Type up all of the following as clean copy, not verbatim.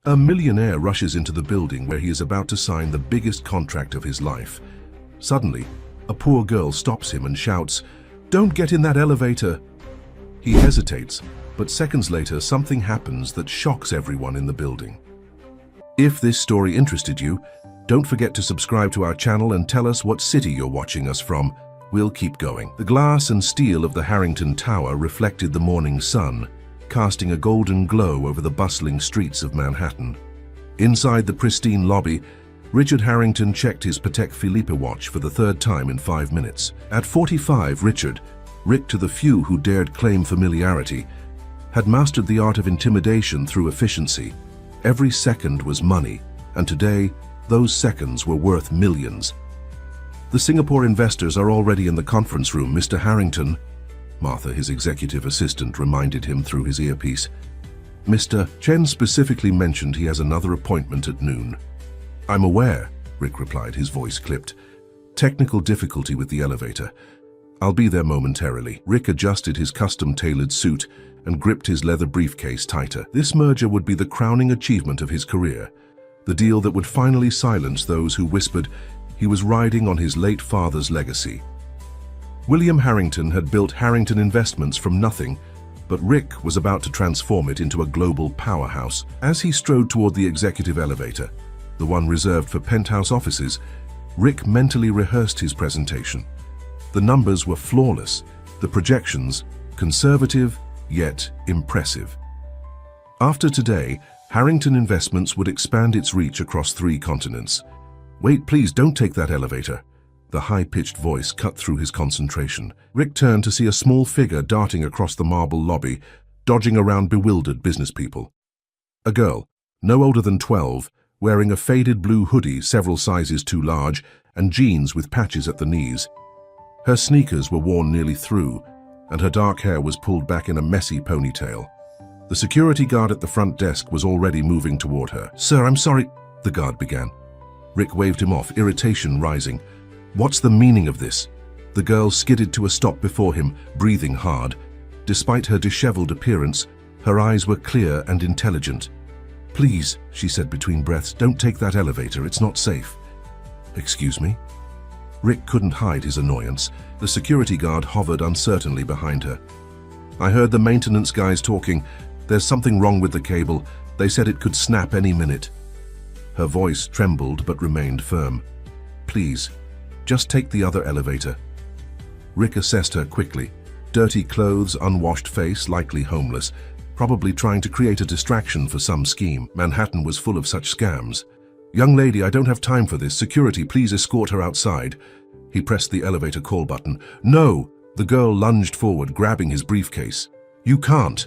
A millionaire rushes into the building where he is about to sign the biggest contract of his life. Suddenly, a poor girl stops him and shouts, "Don't get in that elevator!" He hesitates, but seconds later something happens that shocks everyone in the building. If this story interested you, don't forget to subscribe to our channel and tell us what city you're watching us from. We'll keep going. The glass and steel of the Harrington Tower reflected the morning sun, casting a golden glow over the bustling streets of Manhattan. Inside the pristine lobby, Richard Harrington checked his Patek Philippe watch for the third time in 5 minutes. At 45, Richard, Rick to the few who dared claim familiarity, had mastered the art of intimidation through efficiency. Every second was money, and today, those seconds were worth millions. The Singapore investors are already in the conference room, Mr. Harrington. Martha, his executive assistant, reminded him through his earpiece. Mr. Chen specifically mentioned he has another appointment at noon. I'm aware, Rick replied, his voice clipped. Technical difficulty with the elevator. I'll be there momentarily. Rick adjusted his custom-tailored suit and gripped his leather briefcase tighter. This merger would be the crowning achievement of his career, the deal that would finally silence those who whispered he was riding on his late father's legacy. William Harrington had built Harrington Investments from nothing, but Rick was about to transform it into a global powerhouse. As he strode toward the executive elevator, the one reserved for penthouse offices, Rick mentally rehearsed his presentation. The numbers were flawless, the projections conservative yet impressive. After today, Harrington Investments would expand its reach across 3 continents. Wait, please don't take that elevator. The high-pitched voice cut through his concentration. Rick turned to see a small figure darting across the marble lobby, dodging around bewildered business people. A girl, no older than 12, wearing a faded blue hoodie several sizes too large and jeans with patches at the knees. Her sneakers were worn nearly through, and her dark hair was pulled back in a messy ponytail. The security guard at the front desk was already moving toward her. "Sir, I'm sorry," the guard began. Rick waved him off, irritation rising. "What's the meaning of this?" The girl skidded to a stop before him, breathing hard. Despite her disheveled appearance, her eyes were clear and intelligent. "Please," she said between breaths, "don't take that elevator, it's not safe." "Excuse me?" Rick couldn't hide his annoyance. The security guard hovered uncertainly behind her. "I heard the maintenance guys talking. There's something wrong with the cable. They said it could snap any minute." Her voice trembled but remained firm. "Please, just take the other elevator." Rick assessed her quickly. Dirty clothes, unwashed face, likely homeless, probably trying to create a distraction for some scheme. Manhattan was full of such scams. "Young lady, I don't have time for this. Security, please escort her outside." He pressed the elevator call button. "No!" The girl lunged forward, grabbing his briefcase. "You can't."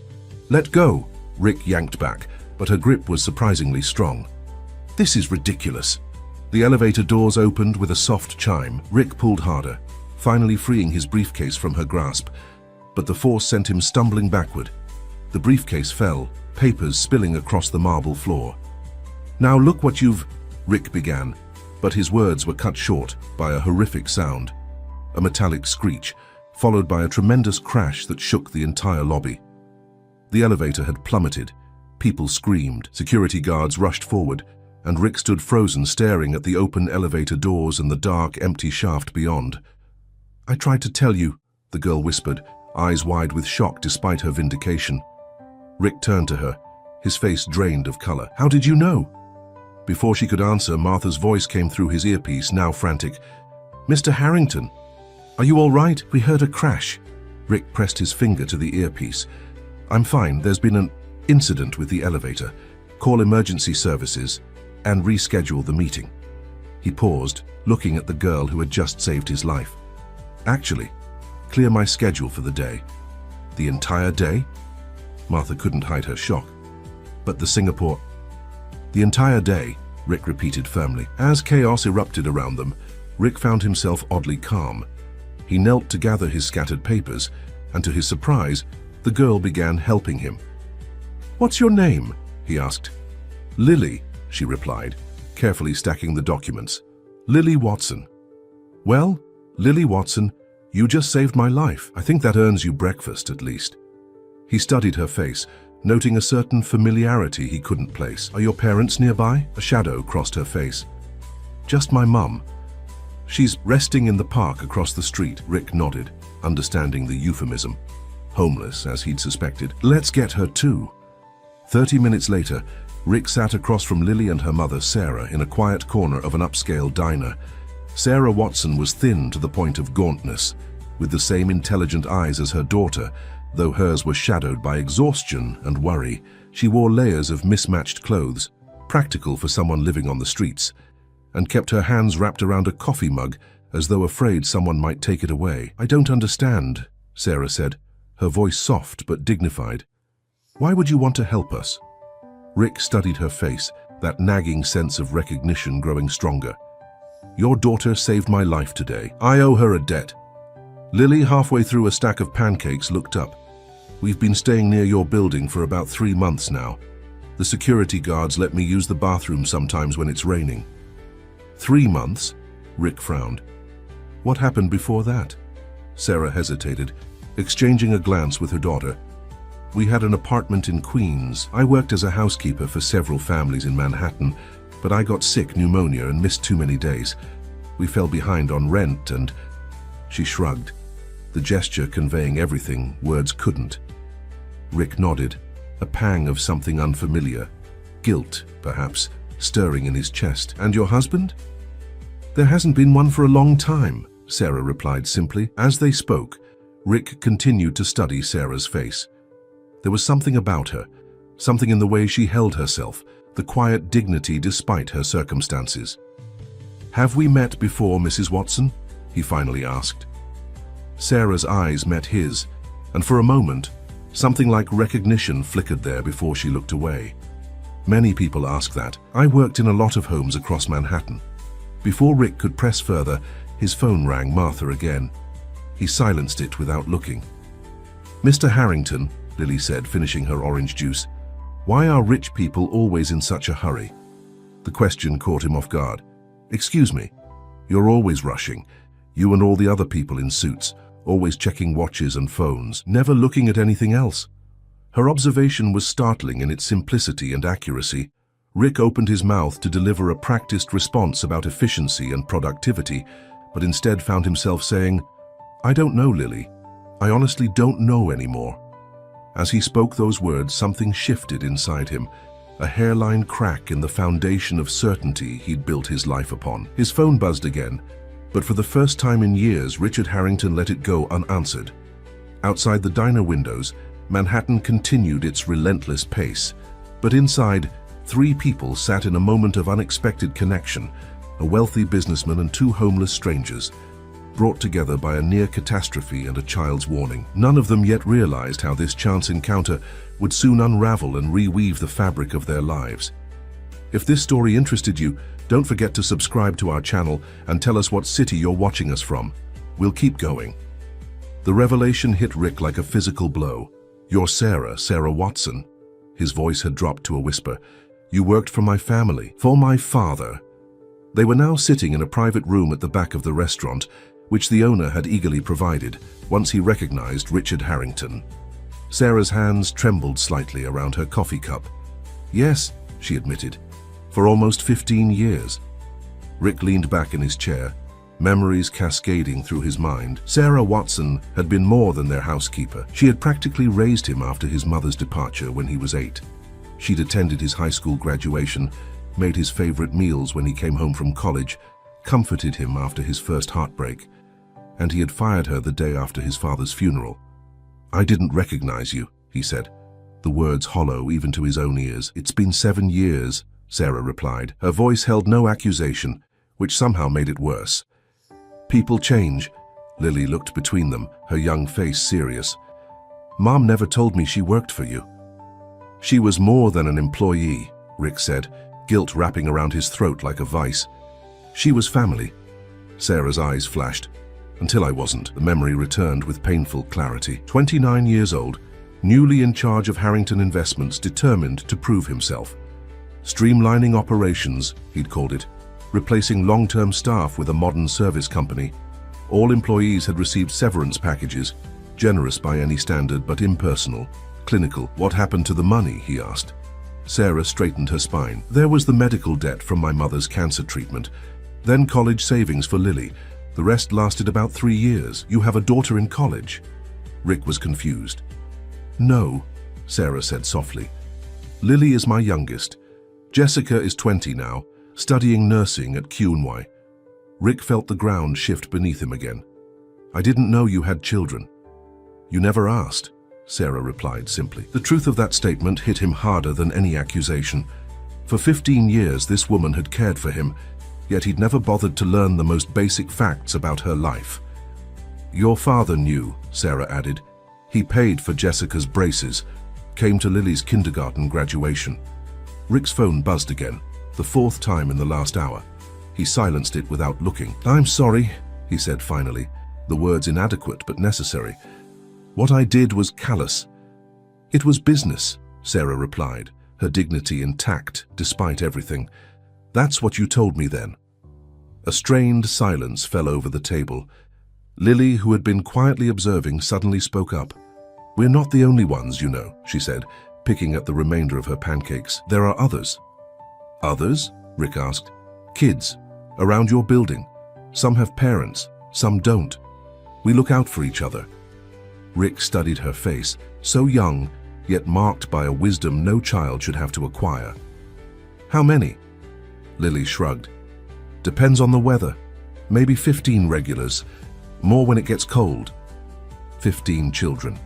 "Let go!" Rick yanked back, but her grip was surprisingly strong. "This is ridiculous." The elevator doors opened with a soft chime. Rick pulled harder, finally freeing his briefcase from her grasp, but the force sent him stumbling backward. The briefcase fell, papers spilling across the marble floor. "Now look what you've—" Rick began, but his words were cut short by a horrific sound. A metallic screech, followed by a tremendous crash that shook the entire lobby. The elevator had plummeted. People screamed. Security guards rushed forward, and Rick stood frozen, staring at the open elevator doors and the dark, empty shaft beyond. "I tried to tell you," the girl whispered, eyes wide with shock despite her vindication. Rick turned to her, his face drained of color. "How did you know?" Before she could answer, Martha's voice came through his earpiece, now frantic. "Mr. Harrington, are you all right? We heard a crash." Rick pressed his finger to the earpiece. "I'm fine. There's been an incident with the elevator. Call emergency services and reschedule the meeting." He paused, looking at the girl who had just saved his life. "Actually, clear my schedule for the day." "The entire day?" Martha couldn't hide her shock. "But the Singapore—" "The entire day," Rick repeated firmly. As chaos erupted around them, Rick found himself oddly calm. He knelt to gather his scattered papers, and to his surprise, the girl began helping him. "What's your name?" he asked. "Lily," she replied, carefully stacking the documents. "Lily Watson." "Well, Lily Watson, you just saved my life. I think that earns you breakfast, at least." He studied her face, noting a certain familiarity he couldn't place. "Are your parents nearby?" A shadow crossed her face. "Just my mum. She's resting in the park across the street." Rick nodded, understanding the euphemism. Homeless, as he'd suspected. "Let's get her too." 30 minutes later, Rick sat across from Lily and her mother, Sarah, in a quiet corner of an upscale diner. Sarah Watson was thin to the point of gauntness, with the same intelligent eyes as her daughter, though hers were shadowed by exhaustion and worry. She wore layers of mismatched clothes, practical for someone living on the streets, and kept her hands wrapped around a coffee mug as though afraid someone might take it away. "I don't understand," Sarah said, her voice soft but dignified. "Why would you want to help us?" Rick studied her face, that nagging sense of recognition growing stronger. "Your daughter saved my life today. I owe her a debt." Lily, halfway through a stack of pancakes, looked up. "We've been staying near your building for about 3 months now. The security guards let me use the bathroom sometimes when it's raining." 3 months? Rick frowned. "What happened before that?" Sarah hesitated, exchanging a glance with her daughter. "We had an apartment in Queens. I worked as a housekeeper for several families in Manhattan, but I got sick, pneumonia, and missed too many days. We fell behind on rent and—" She shrugged, the gesture conveying everything words couldn't. Rick nodded, a pang of something unfamiliar, guilt, perhaps, stirring in his chest. "And your husband?" "There hasn't been one for a long time," Sarah replied simply. As they spoke, Rick continued to study Sarah's face. There was something about her, something in the way she held herself, the quiet dignity despite her circumstances. "Have we met before, Mrs. Watson?" he finally asked. Sarah's eyes met his, and for a moment, something like recognition flickered there before she looked away. Many people ask that. "I worked in a lot of homes across Manhattan." Before Rick could press further, his phone rang Martha again. He silenced it without looking. "Mr. Harrington," Lily said, finishing her orange juice, "why are rich people always in such a hurry?" The question caught him off guard. "Excuse me, you're always rushing. You and all the other people in suits, always checking watches and phones, never looking at anything else." Her observation was startling in its simplicity and accuracy. Rick opened his mouth to deliver a practiced response about efficiency and productivity, but instead found himself saying, "I don't know, Lily. I honestly don't know anymore." As he spoke those words, something shifted inside him, a hairline crack in the foundation of certainty he'd built his life upon. His phone buzzed again, but for the first time in years, Richard Harrington let it go unanswered. Outside the diner windows, Manhattan continued its relentless pace, but inside, 3 people sat in a moment of unexpected connection, a wealthy businessman and 2 homeless strangers, brought together by a near catastrophe and a child's warning. None of them yet realized how this chance encounter would soon unravel and reweave the fabric of their lives. If this story interested you, don't forget to subscribe to our channel and tell us what city you're watching us from. We'll keep going. The revelation hit Rick like a physical blow. "You're Sarah Watson." His voice had dropped to a whisper. "You worked for my family, for my father." They were now sitting in a private room at the back of the restaurant, which the owner had eagerly provided once he recognized Richard Harrington. Sarah's hands trembled slightly around her coffee cup. "Yes," she admitted, "for almost 15 years. Rick leaned back in his chair, memories cascading through his mind. Sarah Watson had been more than their housekeeper. She had practically raised him after his mother's departure when he was 8. She'd attended his high school graduation, made his favorite meals when he came home from college, comforted him after his first heartbreak, and he had fired her the day after his father's funeral. "I didn't recognize you," he said, the words hollow even to his own ears. "It's been 7 years, Sarah replied. Her voice held no accusation, which somehow made it worse. "People change." Lily looked between them, her young face serious. "Mom never told me she worked for you." "She was more than an employee," Rick said, guilt wrapping around his throat like a vice. "She was family." Sarah's eyes flashed. "Until I wasn't." The memory returned with painful clarity. 29 years old, newly in charge of Harrington Investments, determined to prove himself. Streamlining operations, he'd called it, replacing long-term staff with a modern service company. All employees had received severance packages, generous by any standard but impersonal, clinical. What happened to the money? He asked. Sarah straightened her spine. There was the medical debt from my mother's cancer treatment, then college savings for Lily. The rest lasted about 3 years. You have a daughter in college? Rick was confused. No, Sarah said softly. Lily is my youngest. Jessica is 20 now, studying nursing at QNY. Rick felt the ground shift beneath him again. I didn't know you had children. You never asked, Sarah replied simply. The truth of that statement hit him harder than any accusation. For 15 years, this woman had cared for him, yet he'd never bothered to learn the most basic facts about her life. Your father knew, Sarah added. He paid for Jessica's braces, came to Lily's kindergarten graduation. Rick's phone buzzed again, the 4th time in the last hour. He silenced it without looking. I'm sorry, he said finally, the words inadequate but necessary. What I did was callous. It was business, Sarah replied, her dignity intact despite everything. That's what you told me then. A strained silence fell over the table. Lily, who had been quietly observing, suddenly spoke up. We're not the only ones, you know, she said, picking at the remainder of her pancakes. There are others. Others? Rick asked. Kids, around your building. Some have parents, some don't. We look out for each other. Rick studied her face, so young, yet marked by a wisdom no child should have to acquire. How many? Lily shrugged. Depends on the weather. Maybe 15 regulars. More when it gets cold. 15 children,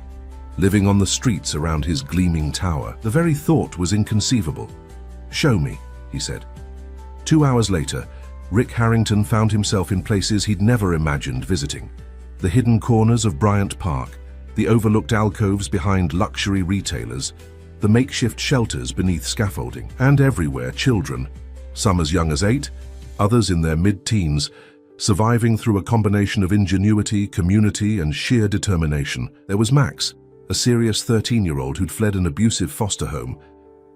living on the streets around his gleaming tower. The very thought was inconceivable. Show me, he said. 2 hours later, Rick Harrington found himself in places he'd never imagined visiting. The hidden corners of Bryant Park, the overlooked alcoves behind luxury retailers, the makeshift shelters beneath scaffolding, and everywhere children, some as young as 8, others in their mid-teens, surviving through a combination of ingenuity, community, and sheer determination. There was Max, a serious 13-year-old who'd fled an abusive foster home,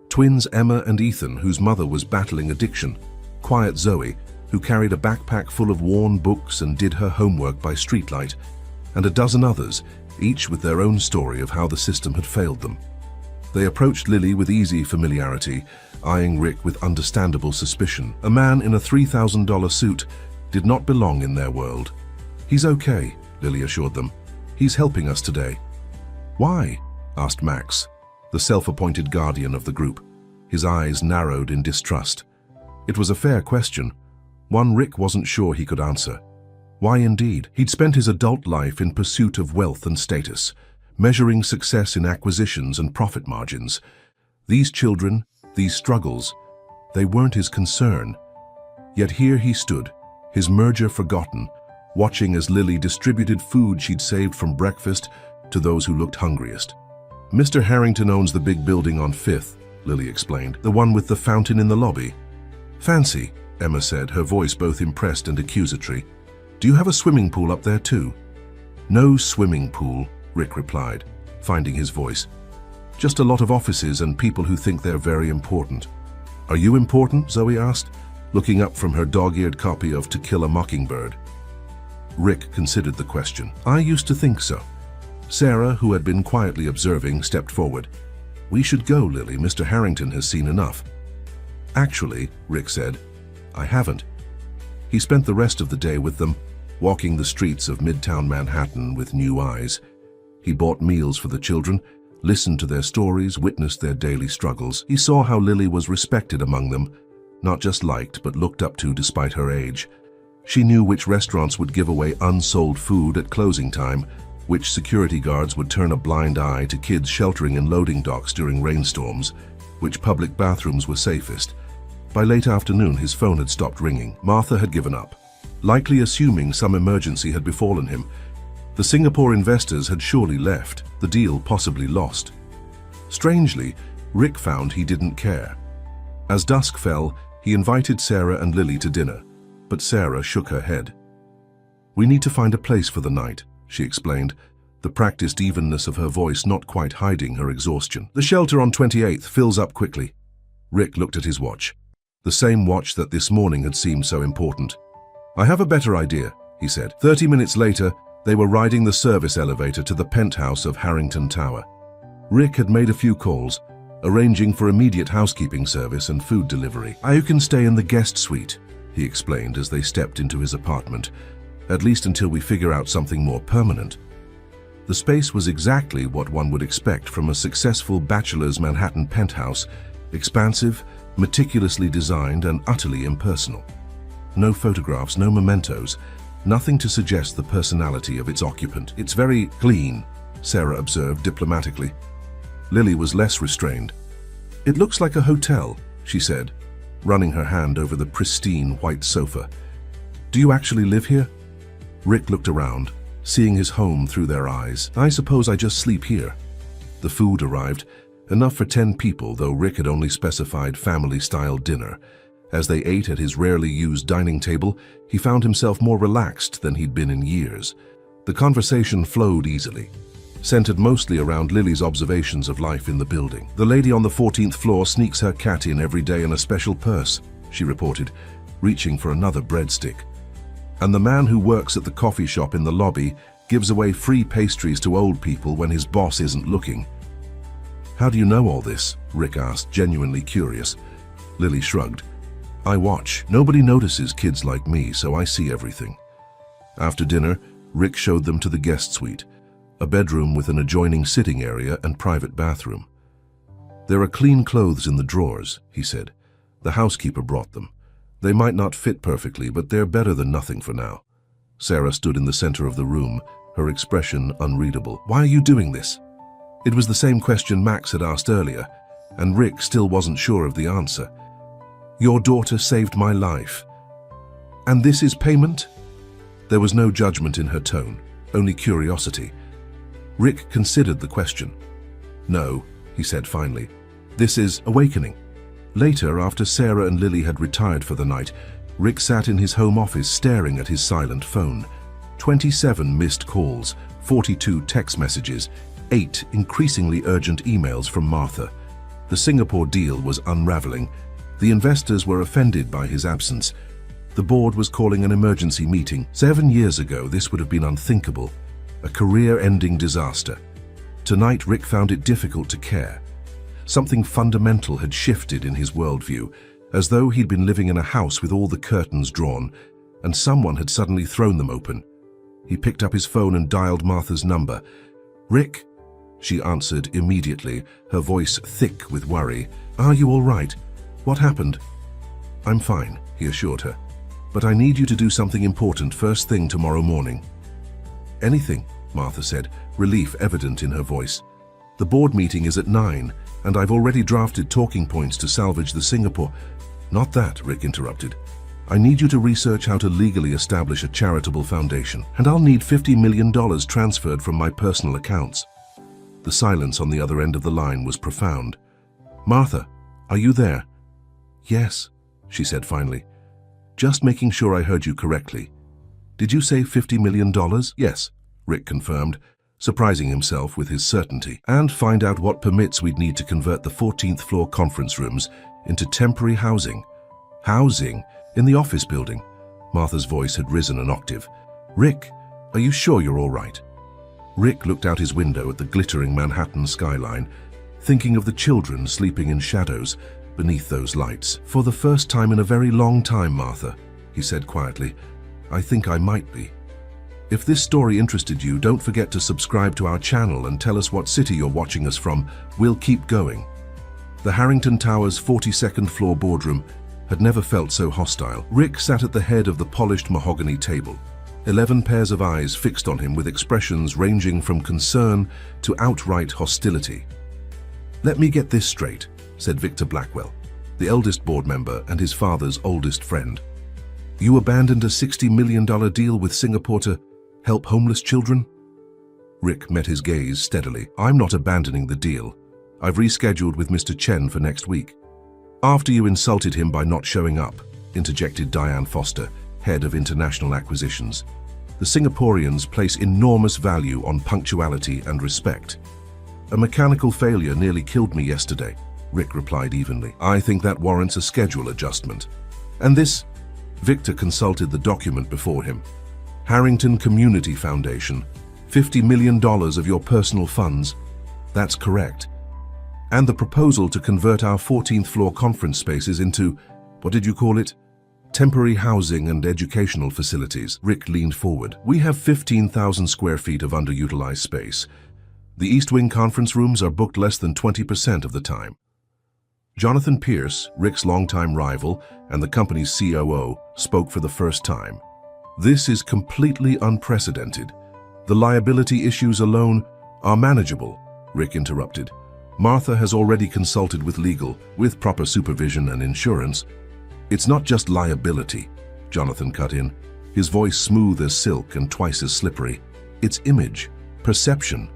twins Emma and Ethan, whose mother was battling addiction, quiet Zoe, who carried a backpack full of worn books and did her homework by streetlight, and a dozen others, each with their own story of how the system had failed them. They approached Lily with easy familiarity, eyeing Rick with understandable suspicion. A man in a $3,000 suit did not belong in their world. He's okay, Lily assured them. He's helping us today. Why? Asked Max, the self-appointed guardian of the group. His eyes narrowed in distrust. It was a fair question, one Rick wasn't sure he could answer. Why indeed? He'd spent his adult life in pursuit of wealth and status, measuring success in acquisitions and profit margins. These children, these struggles, they weren't his concern. Yet here he stood, his merger forgotten, watching as Lily distributed food she'd saved from breakfast to those who looked hungriest. Mr. Harrington owns the big building on 5th, Lily explained, the one with the fountain in the lobby. Fancy, Emma said, her voice both impressed and accusatory. Do you have a swimming pool up there too? No swimming pool, Rick replied, finding his voice. Just a lot of offices and people who think they're very important. Are you important? Zoe asked, looking up from her dog-eared copy of To Kill a Mockingbird. Rick considered the question. I used to think so. Sarah, who had been quietly observing, stepped forward. We should go, Lily. Mr. Harrington has seen enough. Actually, Rick said, I haven't. He spent the rest of the day with them, walking the streets of Midtown Manhattan with new eyes. He bought meals for the children, listened to their stories, witnessed their daily struggles. He saw how Lily was respected among them, not just liked but looked up to despite her age. She knew which restaurants would give away unsold food at closing time, which security guards would turn a blind eye to kids sheltering in loading docks during rainstorms, which public bathrooms were safest. By late afternoon, his phone had stopped ringing. Martha had given up, likely assuming some emergency had befallen him. The Singapore investors had surely left, the deal possibly lost. Strangely, Rick found he didn't care. As dusk fell, he invited Sarah and Lily to dinner, but Sarah shook her head. We need to find a place for the night, she explained, the practiced evenness of her voice not quite hiding her exhaustion. The shelter on 28th fills up quickly. Rick looked at his watch, the same watch that this morning had seemed so important. I have a better idea, he said. 30 minutes later, they were riding the service elevator to the penthouse of Harrington Tower. Rick had made a few calls, arranging for immediate housekeeping service and food delivery. "You can stay in the guest suite," he explained as they stepped into his apartment, "at least until we figure out something more permanent." The space was exactly what one would expect from a successful bachelor's Manhattan penthouse, expansive, meticulously designed, and utterly impersonal. No photographs, no mementos, nothing to suggest the personality of its occupant. "It's very clean," Sarah observed diplomatically. Lily was less restrained. "It looks like a hotel," she said, running her hand over the pristine white sofa. "Do you actually live here?" Rick looked around, seeing his home through their eyes. "I suppose I just sleep here." The food arrived, enough for 10 people, though Rick had only specified family-style dinner. As they ate at his rarely used dining table, he found himself more relaxed than he'd been in years. The conversation flowed easily, centered mostly around Lily's observations of life in the building. "The lady on the 14th floor sneaks her cat in every day in a special purse," she reported, reaching for another breadstick. "And the man who works at the coffee shop in the lobby gives away free pastries to old people when his boss isn't looking." "How do you know all this?" Rick asked, genuinely curious. Lily shrugged. "I watch. Nobody notices kids like me, so I see everything." After dinner, Rick showed them to the guest suite, a bedroom with an adjoining sitting area and private bathroom. "There are clean clothes in the drawers," he said. "The housekeeper brought them. They might not fit perfectly, but they're better than nothing for now." Sarah stood in the center of the room, her expression unreadable. "Why are you doing this?" It was the same question Max had asked earlier, and Rick still wasn't sure of the answer. "Your daughter saved my life. And this is payment?" There was no judgment in her tone, only curiosity. Rick considered the question. "No," he said finally. "This is awakening." Later, after Sarah and Lily had retired for the night, Rick sat in his home office staring at his silent phone. 27 missed calls, 42 text messages, 8 increasingly urgent emails from Martha. The Singapore deal was unraveling. The investors were offended by his absence. The board was calling an emergency meeting. 7 years ago, this would have been unthinkable, a career-ending disaster. Tonight, Rick found it difficult to care. Something fundamental had shifted in his worldview, as though he'd been living in a house with all the curtains drawn, and someone had suddenly thrown them open. He picked up his phone and dialed Martha's number. "Rick?" She answered immediately, her voice thick with worry. "Are you all right? What happened?" "I'm fine," he assured her. "But I need you to do something important first thing tomorrow morning." "Anything," Martha said, relief evident in her voice. "The board meeting is at 9, and I've already drafted talking points to salvage the Singapore—" "Not that," Rick interrupted. "I need you to research how to legally establish a charitable foundation, and I'll need $50 million transferred from my personal accounts." The silence on the other end of the line was profound. "Martha, are you there?" "Yes," she said finally. "Just making sure I heard you correctly. Did you say $50 million? "Yes," Rick confirmed, surprising himself with his certainty. "And find out what permits we'd need to convert the 14th floor conference rooms into temporary housing." "Housing? In the office building?" Martha's voice had risen an octave. "Rick, are you sure you're all right?" Rick looked out his window at the glittering Manhattan skyline, thinking of the children sleeping in shadows beneath those lights. "For the first time in a very long time, Martha," he said quietly, "I think I might be." If this story interested you, don't forget to subscribe to our channel and tell us what city you're watching us from. We'll keep going. The Harrington Towers 42nd floor boardroom had never felt so hostile. Rick sat at the head of the polished mahogany table, 11 pairs of eyes fixed on him with expressions ranging from concern to outright hostility. "Let me get this straight," said Victor Blackwell, the eldest board member and his father's oldest friend. "You abandoned a $60 million deal with Singapore to help homeless children?" Rick met his gaze steadily. "I'm not abandoning the deal. I've rescheduled with Mr. Chen for next week." "After you insulted him by not showing up," interjected Diane Foster, head of international acquisitions. "The Singaporeans place enormous value on punctuality and respect." "A mechanical failure nearly killed me yesterday," Rick replied evenly. "I think that warrants a schedule adjustment." "And this?" Victor consulted the document before him. "Harrington Community Foundation, $50 million of your personal funds." That's correct. And the proposal to convert our 14th floor conference spaces into, what did you call it? Temporary housing and educational facilities. Rick leaned forward. We have 15,000 square feet of underutilized space. The East Wing conference rooms are booked less than 20% of the time. Jonathan Pierce, Rick's longtime rival and the company's COO, spoke for the first time. This is completely unprecedented. The liability issues alone are manageable, Rick interrupted. Martha has already consulted with legal, with proper supervision and insurance. It's not just liability, Jonathan cut in, his voice smooth as silk and twice as slippery. It's image, perception.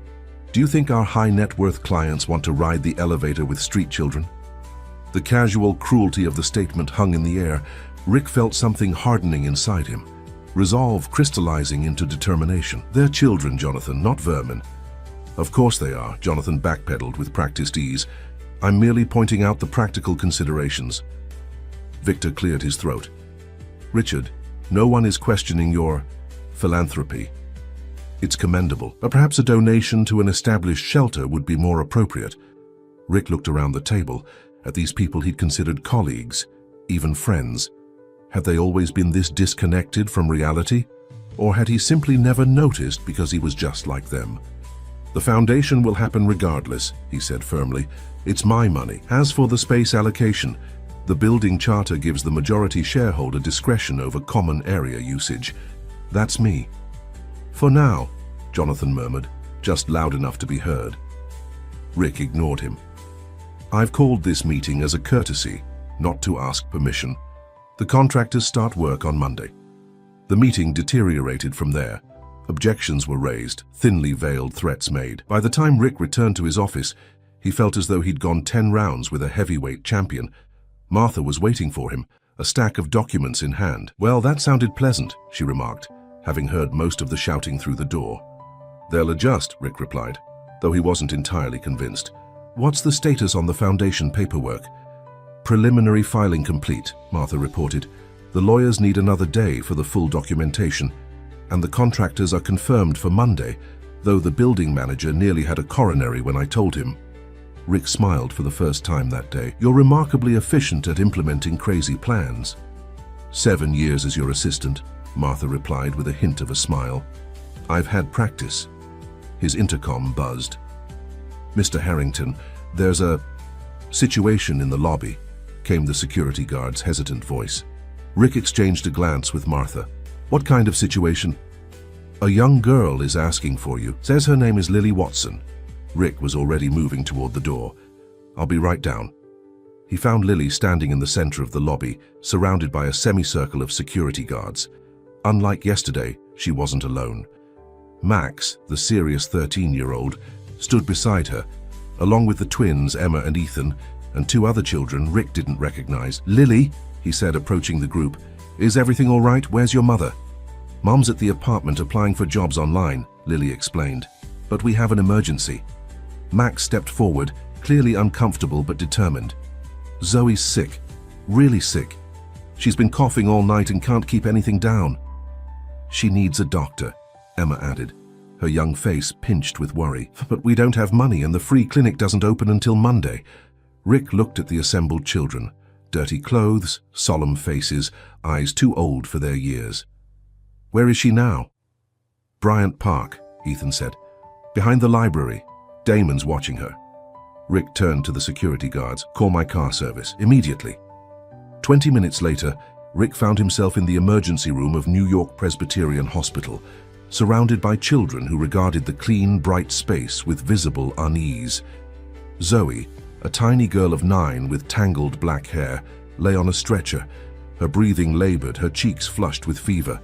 Do you think our high net worth clients want to ride the elevator with street children? The casual cruelty of the statement hung in the air. Rick felt something hardening inside him, resolve crystallizing into determination. They're children, Jonathan, not vermin. Of course they are, Jonathan backpedaled with practiced ease. I'm merely pointing out the practical considerations. Victor cleared his throat. Richard, no one is questioning your philanthropy. It's commendable, but perhaps a donation to an established shelter would be more appropriate. Rick looked around the table at these people he'd considered colleagues, even friends. Had they always been this disconnected from reality? Or had he simply never noticed because he was just like them? The foundation will happen regardless, he said firmly. It's my money. As for the space allocation, the building charter gives the majority shareholder discretion over common area usage. That's me. For now, Jonathan murmured, just loud enough to be heard. Rick ignored him. I've called this meeting as a courtesy, not to ask permission. The contractors start work on Monday. The meeting deteriorated from there. Objections were raised, thinly veiled threats made. By the time Rick returned to his office, he felt as though he'd gone 10 rounds with a heavyweight champion. Martha was waiting for him, a stack of documents in hand. Well, that sounded pleasant, she remarked, having heard most of the shouting through the door. They'll adjust, Rick replied, though he wasn't entirely convinced. What's the status on the foundation paperwork? Preliminary filing complete, Martha reported. The lawyers need another day for the full documentation, and the contractors are confirmed for Monday, though the building manager nearly had a coronary when I told him. Rick smiled for the first time that day. You're remarkably efficient at implementing crazy plans. 7 years as your assistant, Martha replied with a hint of a smile. I've had practice. His intercom buzzed. Mr. Harrington, there's a situation in the lobby, came the security guard's hesitant voice. Rick exchanged a glance with Martha. What kind of situation? A young girl is asking for you. Says her name is Lily Watson. Rick was already moving toward the door. I'll be right down. He found Lily standing in the center of the lobby, surrounded by a semicircle of security guards. Unlike yesterday, she wasn't alone. Max, the serious 13-year-old, stood beside her, along with the twins Emma and Ethan, and 2 other children Rick didn't recognize. Lily, he said, approaching the group, is everything all right? Where's your mother? Mom's at the apartment applying for jobs online, Lily explained. But we have an emergency. Max stepped forward, clearly uncomfortable but determined. Zoe's sick, really sick. She's been coughing all night and can't keep anything down. She needs a doctor, Emma added, her young face pinched with worry. But we don't have money and the free clinic doesn't open until Monday. Rick looked at the assembled children. Dirty clothes, solemn faces, eyes too old for their years. Where is she now? Bryant Park, Ethan said. Behind the library. Damon's watching her. Rick turned to the security guards. Call my car service, immediately. 20 minutes later, Rick found himself in the emergency room of New York Presbyterian Hospital, surrounded by children who regarded the clean, bright space with visible unease. Zoe, a tiny girl of 9 with tangled black hair, lay on a stretcher, her breathing labored, her cheeks flushed with fever.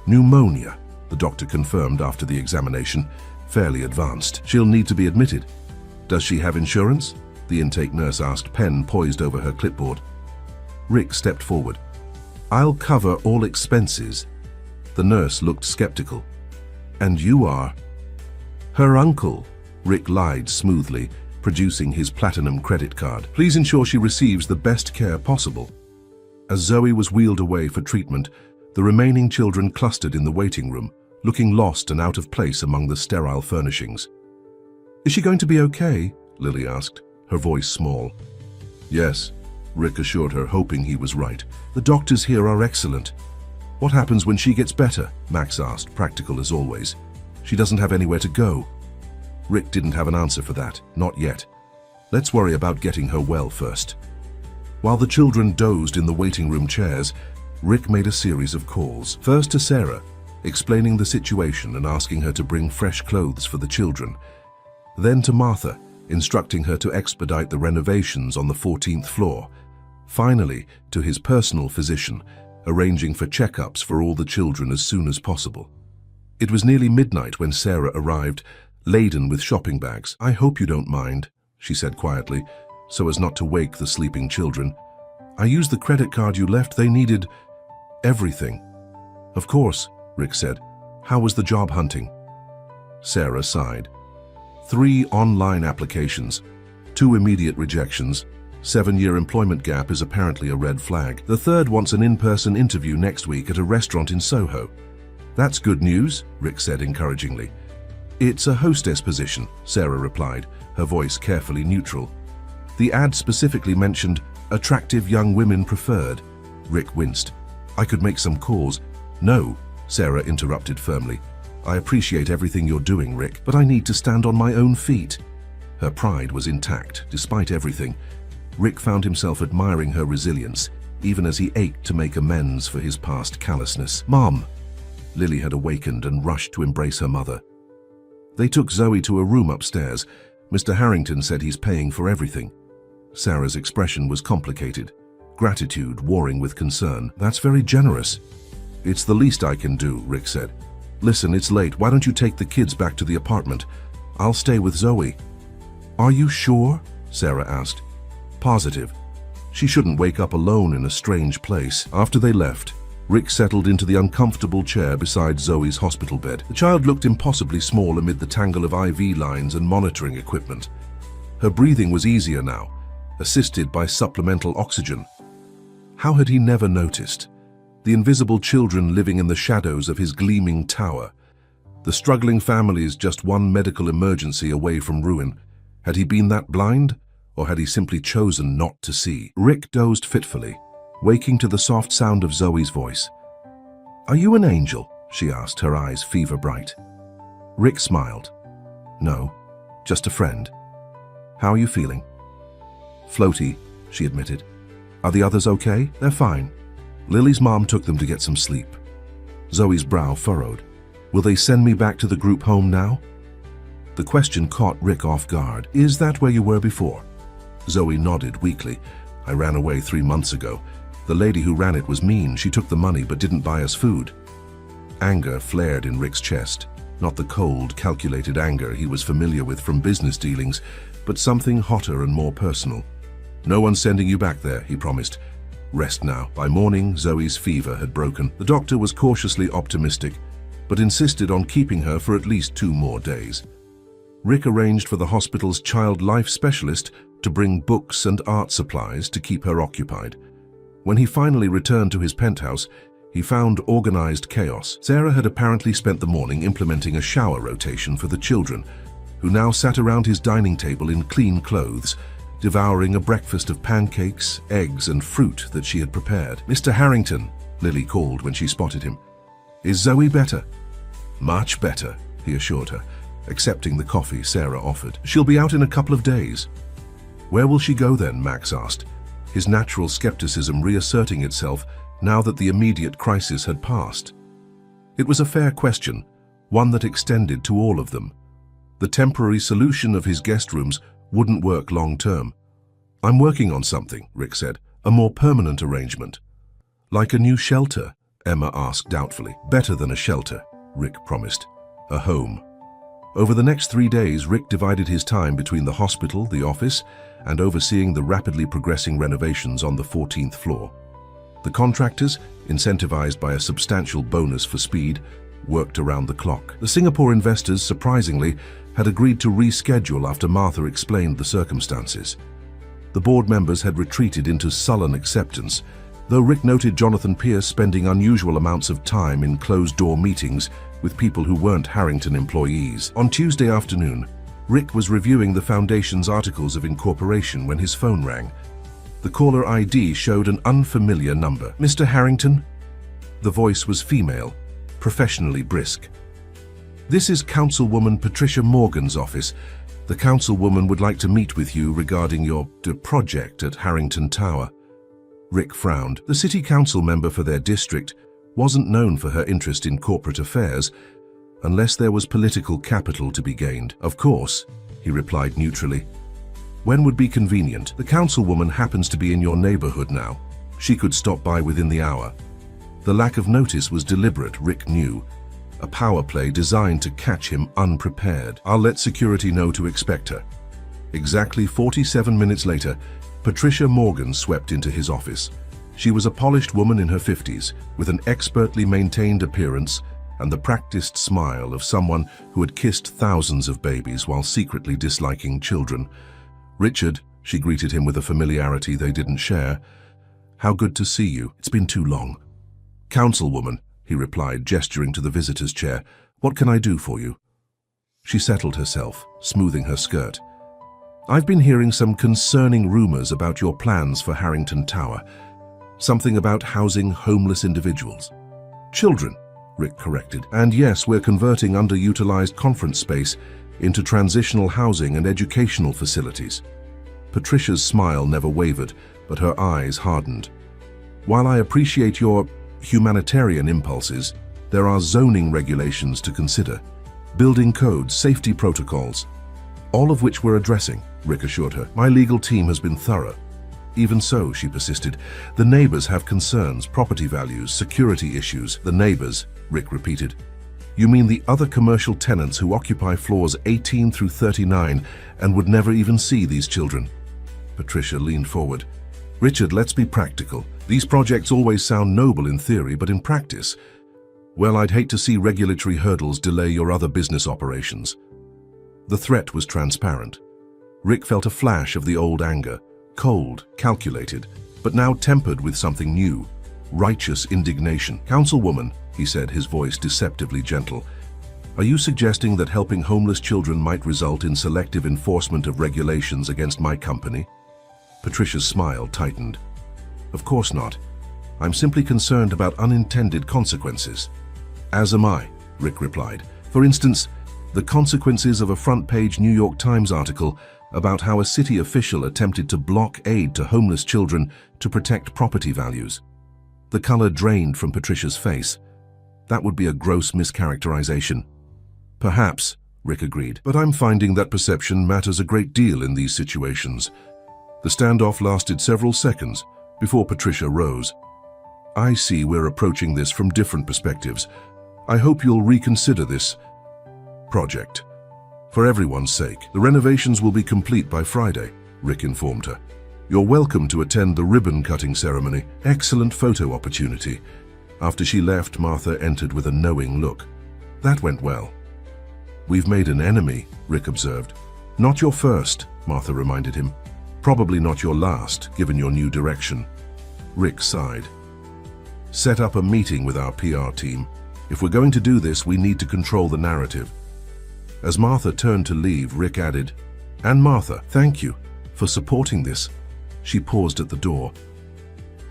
Pneumonia, the doctor confirmed after the examination, fairly advanced. She'll need to be admitted. Does she have insurance? The intake nurse asked, pen poised over her clipboard. Rick stepped forward. I'll cover all expenses. The nurse looked skeptical. And you are? Her uncle, Rick lied smoothly, producing his platinum credit card. Please ensure she receives the best care possible. As Zoe was wheeled away for treatment, the remaining children clustered in the waiting room, looking lost and out of place among the sterile furnishings. Is she going to be okay? Lily asked, her voice small. Yes, Rick assured her, hoping he was right. The doctors here are excellent. What happens when she gets better? Max asked, practical as always. She doesn't have anywhere to go. Rick didn't have an answer for that, not yet. Let's worry about getting her well first. While the children dozed in the waiting room chairs, Rick made a series of calls. First to Sarah, explaining the situation and asking her to bring fresh clothes for the children. Then to Martha, instructing her to expedite the renovations on the 14th floor. Finally, to his personal physician, arranging for checkups for all the children as soon as possible. It was nearly midnight when Sarah arrived, laden with shopping bags. I hope you don't mind, she said quietly, so as not to wake the sleeping children. I used the credit card you left. They needed everything. Of course, Rick said. How was the job hunting? Sarah sighed. 3 online applications, 2 immediate rejections. 7-year employment gap is apparently a red flag. The third wants an in-person interview next week at a restaurant in Soho. That's good news, Rick said encouragingly. It's a hostess position, Sarah replied, her voice carefully neutral. The ad specifically mentioned attractive young women preferred. Rick winced. I could make some calls. No, Sarah interrupted firmly. I appreciate everything you're doing, Rick, but I need to stand on my own feet. Her pride was intact, despite everything. Rick found himself admiring her resilience, even as he ached to make amends for his past callousness. Mom! Lily had awakened and rushed to embrace her mother. They took Zoe to a room upstairs. Mr. Harrington said he's paying for everything. Sarah's expression was complicated, gratitude warring with concern. That's very generous. It's the least I can do, Rick said. Listen, it's late. Why don't you take the kids back to the apartment? I'll stay with Zoe. Are you sure? Sarah asked. Positive. She shouldn't wake up alone in a strange place. After they left, Rick settled into the uncomfortable chair beside Zoe's hospital bed. The child looked impossibly small amid the tangle of IV lines and monitoring equipment. Her breathing was easier now, assisted by supplemental oxygen. How had he never noticed? The invisible children living in the shadows of his gleaming tower. The struggling families just one medical emergency away from ruin. Had he been that blind? Or had he simply chosen not to see? Rick dozed fitfully, waking to the soft sound of Zoe's voice. Are you an angel? She asked, her eyes fever bright. Rick smiled. No, just a friend. How are you feeling? Floaty, she admitted. Are the others okay? They're fine. Lily's mom took them to get some sleep. Zoe's brow furrowed. Will they send me back to the group home now? The question caught Rick off guard. Is that where you were before? Zoe nodded weakly. I ran away 3 months ago. The lady who ran it was mean. She took the money but didn't buy us food. Anger flared in Rick's chest. Not the cold, calculated anger he was familiar with from business dealings, but something hotter and more personal. No one's sending you back there, he promised. Rest now. By morning, Zoe's fever had broken. The doctor was cautiously optimistic, but insisted on keeping her for at least 2 more days. Rick arranged for the hospital's child life specialist to bring books and art supplies to keep her occupied. When he finally returned to his penthouse, he found organized chaos. Sarah had apparently spent the morning implementing a shower rotation for the children, who now sat around his dining table in clean clothes, devouring a breakfast of pancakes, eggs, and fruit that she had prepared. Mr. Harrington, Lily called when she spotted him. Is Zoe better? Much better, he assured her, accepting the coffee Sarah offered. She'll be out in a couple of days. Where will she go then? Max asked, his natural skepticism reasserting itself now that the immediate crisis had passed. It was a fair question, one that extended to all of them. The temporary solution of his guest rooms wouldn't work long term. I'm working on something, Rick said, a more permanent arrangement. Like a new shelter? Emma asked doubtfully. Better than a shelter, Rick promised. A home. Over the next 3 days, Rick divided his time between the hospital, the office, and overseeing the rapidly progressing renovations on the 14th floor. The contractors, incentivized by a substantial bonus for speed, worked around the clock. The Singapore investors, surprisingly, had agreed to reschedule after Martha explained the circumstances. The board members had retreated into sullen acceptance, though Rick noted Jonathan Pierce spending unusual amounts of time in closed-door meetings with people who weren't Harrington employees. On Tuesday afternoon, Rick was reviewing the Foundation's articles of incorporation when his phone rang. The caller ID showed an unfamiliar number. "Mr. Harrington?" The voice was female, professionally brisk. "This is Councilwoman Patricia Morgan's office. The Councilwoman would like to meet with you regarding your project at Harrington Tower." Rick frowned. The city council member for their district wasn't known for her interest in corporate affairs, unless there was political capital to be gained. "Of course," he replied neutrally. "When would be convenient? The councilwoman happens to be in your neighborhood now. She could stop by within the hour." The lack of notice was deliberate, Rick knew. A power play designed to catch him unprepared. "I'll let security know to expect her." Exactly 47 minutes later, Patricia Morgan swept into his office. She was a polished woman in her 50s, with an expertly maintained appearance and the practiced smile of someone who had kissed thousands of babies while secretly disliking children. "Richard," she greeted him with a familiarity they didn't share. "How good to see you. It's been too long." "Councilwoman," he replied, gesturing to the visitor's chair. "What can I do for you?" She settled herself, smoothing her skirt. "I've been hearing some concerning rumors about your plans for Harrington Tower. Something about housing homeless individuals." "Children," Rick corrected. "And yes, we're converting underutilized conference space into transitional housing and educational facilities." Patricia's smile never wavered, but her eyes hardened. "While I appreciate your humanitarian impulses, there are zoning regulations to consider. Building codes, safety protocols, all of which we're addressing," Rick assured her. "My legal team has been thorough." "Even so," she persisted, "the neighbors have concerns, property values, security issues." "The neighbors," Rick repeated. "You mean the other commercial tenants who occupy floors 18 through 39 and would never even see these children?" Patricia leaned forward. "Richard, let's be practical. These projects always sound noble in theory, but in practice, well, I'd hate to see regulatory hurdles delay your other business operations." The threat was transparent. Rick felt a flash of the old anger, cold, calculated, but now tempered with something new, righteous indignation. "Councilwoman," he said, his voice deceptively gentle, "are you suggesting that helping homeless children might result in selective enforcement of regulations against my company?" Patricia's smile tightened. "Of course not. I'm simply concerned about unintended consequences." "As am I," Rick replied. "For instance, the consequences of a front-page New York Times article about how a city official attempted to block aid to homeless children to protect property values." The color drained from Patricia's face. "That would be a gross mischaracterization." "Perhaps," Rick agreed, "but I'm finding that perception matters a great deal in these situations." The standoff lasted several seconds before Patricia rose. "I see we're approaching this from different perspectives. I hope you'll reconsider this project. For everyone's sake, the renovations will be complete by Friday," Rick informed her. "You're welcome to attend the ribbon-cutting ceremony. Excellent photo opportunity." After she left, Martha entered with a knowing look. "That went well." "We've made an enemy," Rick observed. "Not your first," Martha reminded him. "Probably not your last, given your new direction." Rick sighed. "Set up a meeting with our PR team. If we're going to do this, we need to control the narrative." As Martha turned to leave, Rick added, "And Martha, thank you for supporting this." She paused at the door.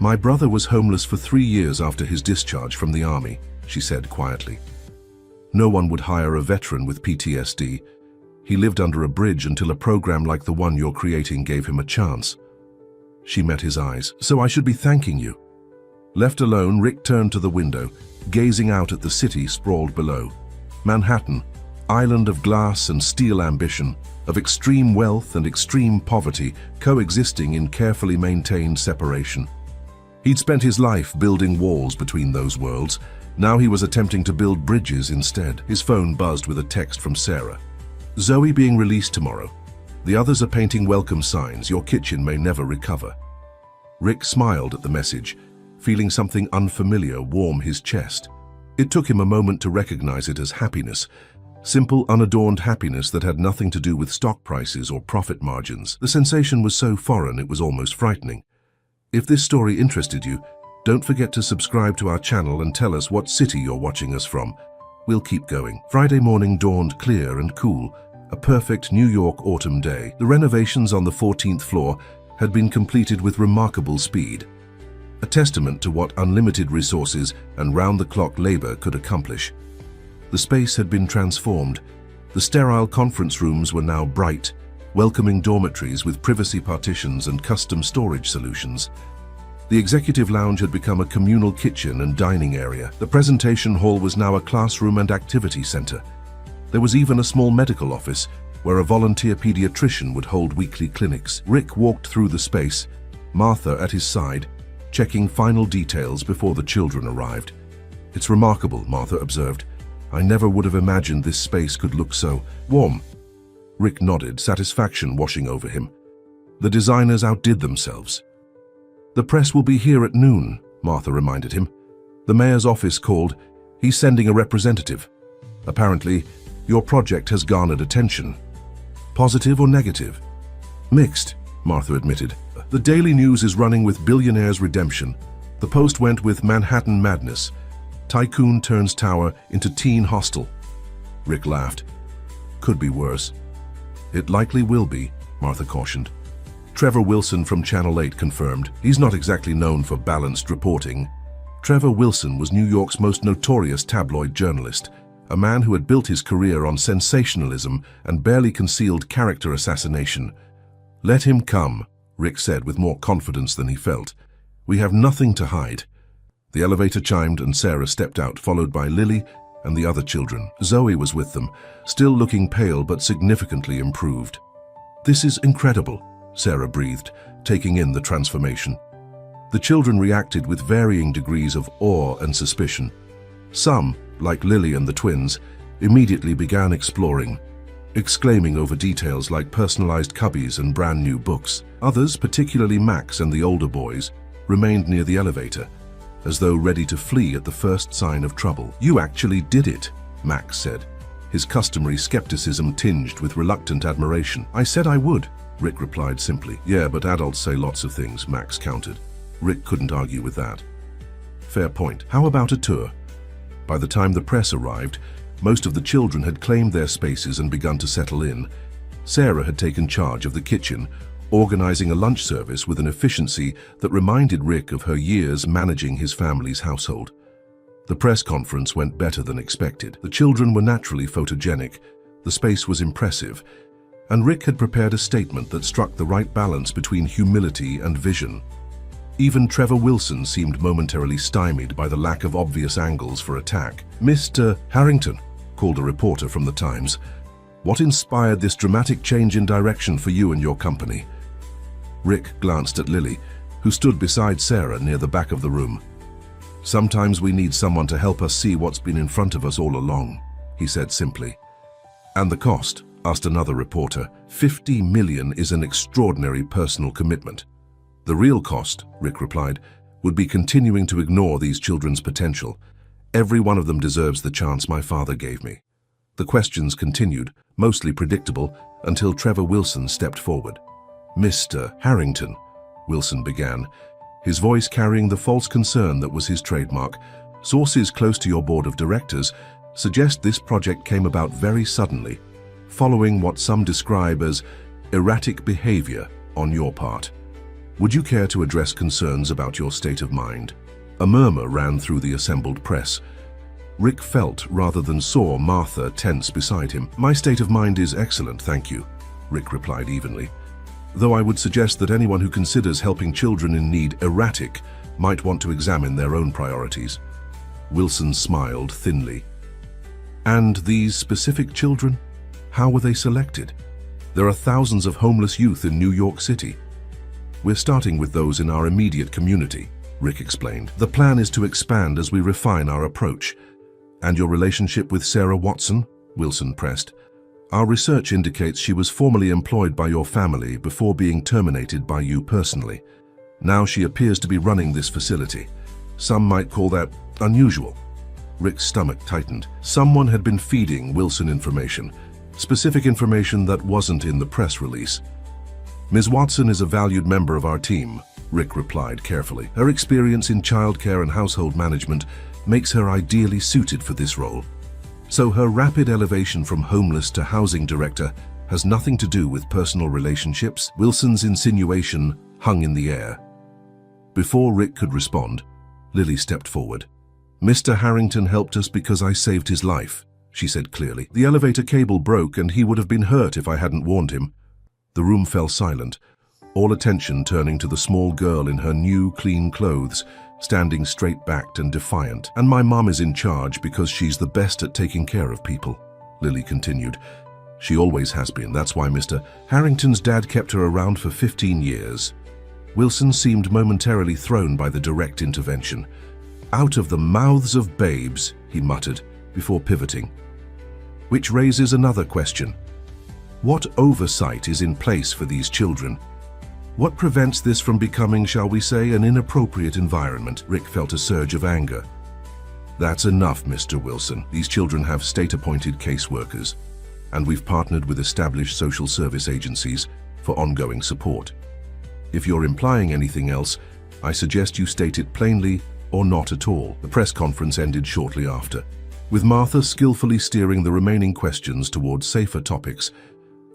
"My brother was homeless for 3 years after his discharge from the army," she said quietly. "No one would hire a veteran with PTSD. He lived under a bridge until a program like the one you're creating gave him a chance." She met his eyes. "So I should be thanking you." Left alone, Rick turned to the window, gazing out at the city sprawled below. Manhattan, island of glass and steel ambition, of extreme wealth and extreme poverty coexisting in carefully maintained separation. He'd spent his life building walls between those worlds. Now he was attempting to build bridges instead. His phone buzzed with a text from Sarah. "Zoe being released tomorrow. The others are painting welcome signs. Your kitchen may never recover." Rick smiled at the message, feeling something unfamiliar warm his chest. It took him a moment to recognize it as happiness. Simple, unadorned happiness that had nothing to do with stock prices or profit margins. The sensation was so foreign it was almost frightening. If this story interested you, don't forget to subscribe to our channel and tell us what city you're watching us from. We'll keep going. Friday morning dawned clear and cool, A perfect New York autumn day. The renovations on the 14th floor had been completed with remarkable speed, a testament to what unlimited resources and round-the-clock labor could accomplish. The space had been transformed. The sterile conference rooms were now bright, welcoming dormitories with privacy partitions and custom storage solutions. The executive lounge had become a communal kitchen and dining area. The presentation hall was now a classroom and activity center. There was even a small medical office where a volunteer pediatrician would hold weekly clinics. Rick walked through the space, Martha at his side, checking final details before the children arrived. "It's remarkable," Martha observed. "I never would have imagined this space could look so warm." Rick nodded, satisfaction washing over him. The designers outdid themselves. "The press will be here at noon," Martha reminded him. "The mayor's office called. He's sending a representative. Apparently, your project has garnered attention." "Positive or negative?" "Mixed," Martha admitted. "The Daily News is running with Billionaire's redemption. The Post went with Manhattan Madness. Tycoon turns tower into teen hostel." Rick laughed. "Could be worse." "It likely will be," Martha cautioned. Trevor Wilson from Channel 8 confirmed. He's not exactly known for balanced reporting. Trevor Wilson was New York's most notorious tabloid journalist, a man who had built his career on sensationalism and barely concealed character assassination. "Let him come," Rick said with more confidence than he felt. "We have nothing to hide." The elevator chimed and Sarah stepped out, followed by Lily and the other children. Zoe was with them, still looking pale but significantly improved. "This is incredible," Sarah breathed, taking in the transformation. The children reacted with varying degrees of awe and suspicion. Some, like Lily and the twins, immediately began exploring, exclaiming over details like personalized cubbies and brand new books. Others, particularly Max and the older boys, remained near the elevator, as though ready to flee at the first sign of trouble. "You actually did it," Max said, his customary skepticism tinged with reluctant admiration. "I said I would," Rick replied simply. "Yeah, but adults say lots of things," Max countered. Rick couldn't argue with that. "Fair point. How about a tour?" By the time the press arrived, most of the children had claimed their spaces and begun to settle in. Sarah had taken charge of the kitchen, organizing a lunch service with an efficiency that reminded Rick of her years managing his family's household. The press conference went better than expected. The children were naturally photogenic, the space was impressive, and Rick had prepared a statement that struck the right balance between humility and vision. Even Trevor Wilson seemed momentarily stymied by the lack of obvious angles for attack. "Mr. Harrington," called a reporter from the Times, "what inspired this dramatic change in direction for you and your company?" Rick glanced at Lily, who stood beside Sarah near the back of the room. "Sometimes we need someone to help us see what's been in front of us all along," he said simply. "And the cost?" asked another reporter. $50 million is an extraordinary personal commitment." "The real cost," Rick replied, "would be continuing to ignore these children's potential. Every one of them deserves the chance my father gave me." The questions continued, mostly predictable, until Trevor Wilson stepped forward. "Mr. Harrington," Wilson began, his voice carrying the false concern that was his trademark. "Sources close to your board of directors suggest this project came about very suddenly, following what some describe as erratic behavior on your part. Would you care to address concerns about your state of mind?" A murmur ran through the assembled press. Rick felt rather than saw Martha tense beside him. "My state of mind is excellent, thank you," Rick replied evenly. "Though I would suggest that anyone who considers helping children in need erratic might want to examine their own priorities." Wilson smiled thinly. "And these specific children? How were they selected? There are thousands of homeless youth in New York City." "We're starting with those in our immediate community," Rick explained. "The plan is to expand as we refine our approach." "And your relationship with Sarah Watson?" Wilson pressed. "Our research indicates she was formerly employed by your family before being terminated by you personally. Now she appears to be running this facility. Some might call that unusual." Rick's stomach tightened. Someone had been feeding Wilson information, specific information that wasn't in the press release. "Ms. Watson is a valued member of our team," Rick replied carefully. "Her experience in childcare and household management makes her ideally suited for this role." So her rapid elevation from homeless to housing director has nothing to do with personal relationships? Wilson's insinuation hung in the air. Before Rick could respond, Lily stepped forward. "Mr. Harrington helped us because I saved his life," she said clearly. "The elevator cable broke and he would have been hurt if I hadn't warned him." The room fell silent, all attention turning to the small girl in her new, clean clothes, standing straight-backed and defiant. "And my mom is in charge because she's the best at taking care of people," Lily continued. "She always has been. That's why Mr. Harrington's dad kept her around for 15 years. Wilson seemed momentarily thrown by the direct intervention. "Out of the mouths of babes," he muttered, before pivoting. Which raises another question. What oversight is in place for these children? What prevents this from becoming, shall we say, an inappropriate environment? Rick felt a surge of anger. "That's enough, Mr. Wilson. These children have state-appointed caseworkers, and we've partnered with established social service agencies for ongoing support. If you're implying anything else, I suggest you state it plainly or not at all." The press conference ended shortly after, with Martha skillfully steering the remaining questions towards safer topics,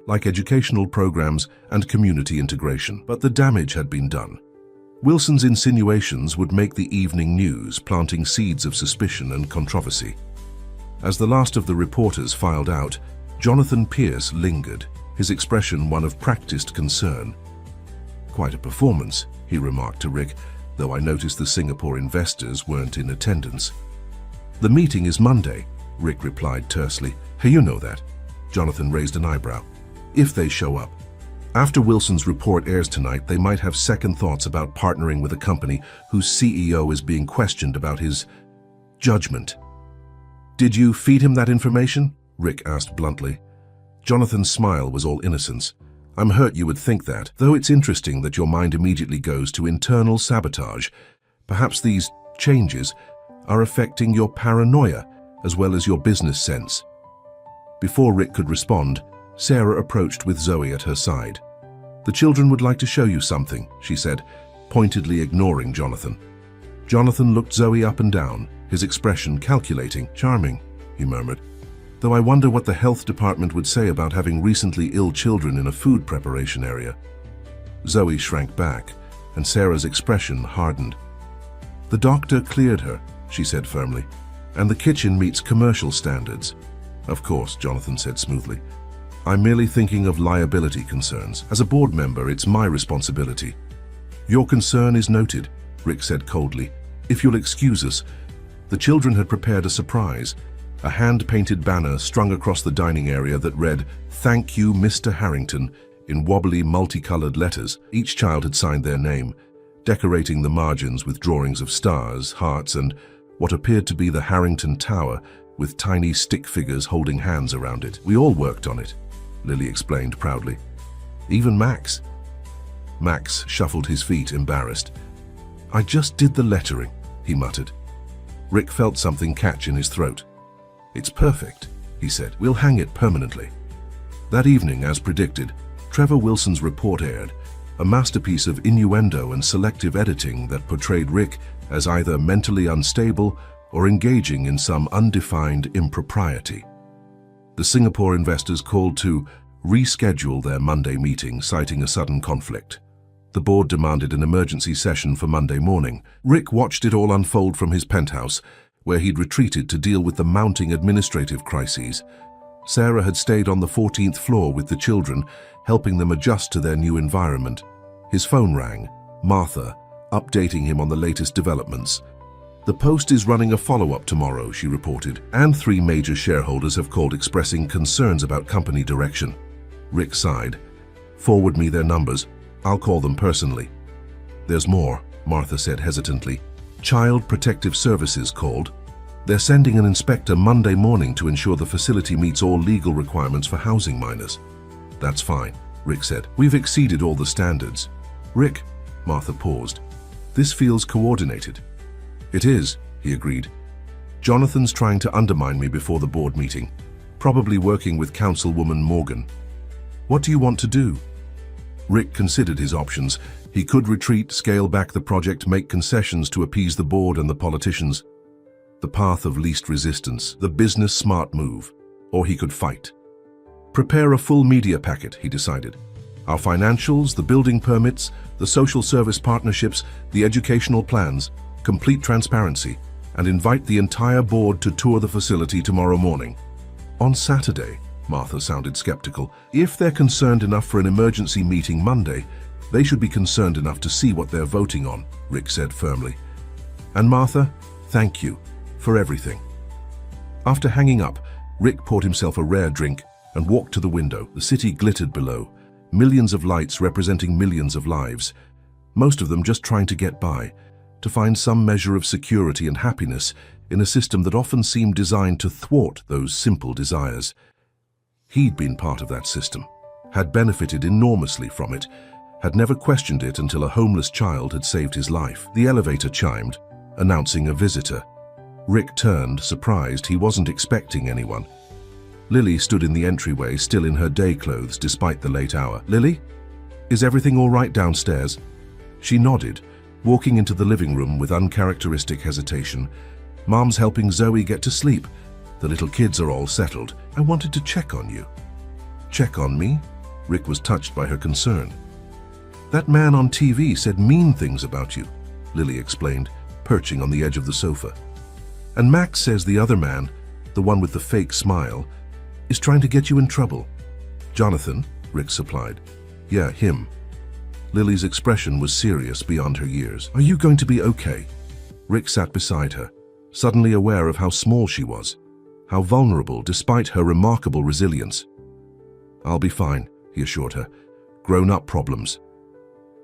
like educational programs and community integration. But the damage had been done. Wilson's insinuations would make the evening news, planting seeds of suspicion and controversy. As the last of the reporters filed out, Jonathan Pierce lingered, his expression one of practiced concern. "Quite a performance," he remarked to Rick, though I noticed the Singapore investors weren't in attendance. "The meeting is Monday," Rick replied tersely. "Hey, you know that." Jonathan raised an eyebrow. "If they show up. After Wilson's report airs tonight, they might have second thoughts about partnering with a company whose CEO is being questioned about his judgment." "Did you feed him that information?" Rick asked bluntly. Jonathan's smile was all innocence. "I'm hurt you would think that, though it's interesting that your mind immediately goes to internal sabotage. Perhaps these changes are affecting your paranoia as well as your business sense." Before Rick could respond, Sarah approached with Zoe at her side. "The children would like to show you something," she said, pointedly ignoring Jonathan. Jonathan looked Zoe up and down, his expression calculating. "Charming," he murmured. "Though I wonder what the health department would say about having recently ill children in a food preparation area." Zoe shrank back, and Sarah's expression hardened. "The doctor cleared her," she said firmly, "and the kitchen meets commercial standards." "Of course," Jonathan said smoothly. "I'm merely thinking of liability concerns. As a board member, it's my responsibility." "Your concern is noted," Rick said coldly. "If you'll excuse us." The children had prepared a surprise, a hand-painted banner strung across the dining area that read, "Thank you, Mr. Harrington," in wobbly, multicolored letters. Each child had signed their name, decorating the margins with drawings of stars, hearts, and what appeared to be the Harrington Tower, with tiny stick figures holding hands around it. "We all worked on it," Lily explained proudly. "Even Max." Max shuffled his feet, embarrassed. "I just did the lettering," he muttered. Rick felt something catch in his throat. "It's perfect," he said. "We'll hang it permanently." That evening, as predicted, Trevor Wilson's report aired, a masterpiece of innuendo and selective editing that portrayed Rick as either mentally unstable or engaging in some undefined impropriety. The Singapore investors called to reschedule their Monday meeting, citing a sudden conflict. The board demanded an emergency session for Monday morning. Rick watched it all unfold from his penthouse, where he'd retreated to deal with the mounting administrative crises. Sarah had stayed on the 14th floor with the children, helping them adjust to their new environment. His phone rang, Martha, updating him on the latest developments. "The Post is running a follow-up tomorrow," she reported, "and 3 major shareholders have called expressing concerns about company direction." Rick sighed. "Forward me their numbers. I'll call them personally." "There's more," Martha said hesitantly. "Child Protective Services called. They're sending an inspector Monday morning to ensure the facility meets all legal requirements for housing minors." "That's fine," Rick said. "We've exceeded all the standards." "Rick," Martha paused. "This feels coordinated." "It is," he agreed. "Jonathan's trying to undermine me before the board meeting, probably working with Councilwoman Morgan." "What do you want to do?" Rick considered his options. He could retreat, scale back the project, make concessions to appease the board and the politicians. The path of least resistance, the business smart move. Or he could fight. Prepare a full media packet, he decided. Our financials, the building permits, the social service partnerships, the educational plans, complete transparency, and invite the entire board to tour the facility tomorrow morning. On Saturday, Martha sounded skeptical. If they're concerned enough for an emergency meeting Monday, they should be concerned enough to see what they're voting on, Rick said firmly. And Martha, thank you for everything. After hanging up, Rick poured himself a rare drink and walked to the window. The city glittered below, millions of lights representing millions of lives, most of them just trying to get by, to find some measure of security and happiness in a system that often seemed designed to thwart those simple desires. He'd been part of that system, had benefited enormously from it, had never questioned it until a homeless child had saved his life. The elevator chimed, announcing a visitor. Rick turned, surprised. He wasn't expecting anyone. Lily stood in the entryway, still in her day clothes despite the late hour. Lily? Is everything all right downstairs? She nodded, walking into the living room with uncharacteristic hesitation. Mom's helping Zoe get to sleep. The little kids are all settled. I wanted to check on you. Check on me? Rick was touched by her concern. That man on TV said mean things about you, Lily explained, perching on the edge of the sofa. And Max says the other man, the one with the fake smile, is trying to get you in trouble. Jonathan, Rick supplied. Yeah, him. Lily's expression was serious beyond her years. Are you going to be okay? Rick sat beside her, suddenly aware of how small she was, how vulnerable despite her remarkable resilience. I'll be fine, he assured her. Grown-up problems.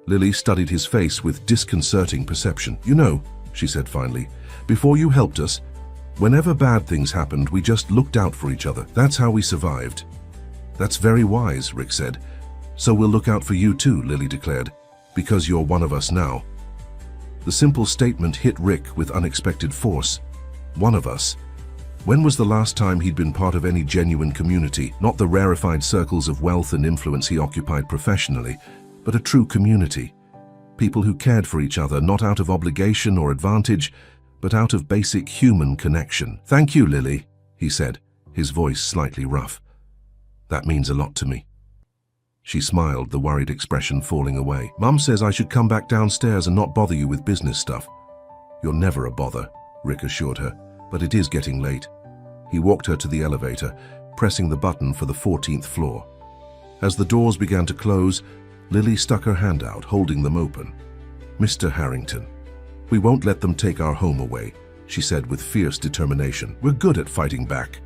Lily studied his face with disconcerting perception. You know, she said finally, before you helped us, whenever bad things happened, we just looked out for each other. That's how we survived. That's very wise, Rick said. So we'll look out for you too, Lily declared, because you're one of us now. The simple statement hit Rick with unexpected force. One of us. When was the last time he'd been part of any genuine community, not the rarefied circles of wealth and influence he occupied professionally, but a true community? People who cared for each other, not out of obligation or advantage, but out of basic human connection. Thank you, Lily, he said, his voice slightly rough. That means a lot to me. She smiled, the worried expression falling away. Mum says I should come back downstairs and not bother you with business stuff. You're never a bother, Rick assured her, but it is getting late. He walked her to the elevator, pressing the button for the 14th floor. As the doors began to close, Lily stuck her hand out, holding them open. Mr. Harrington, we won't let them take our home away, she said with fierce determination. We're good at fighting back.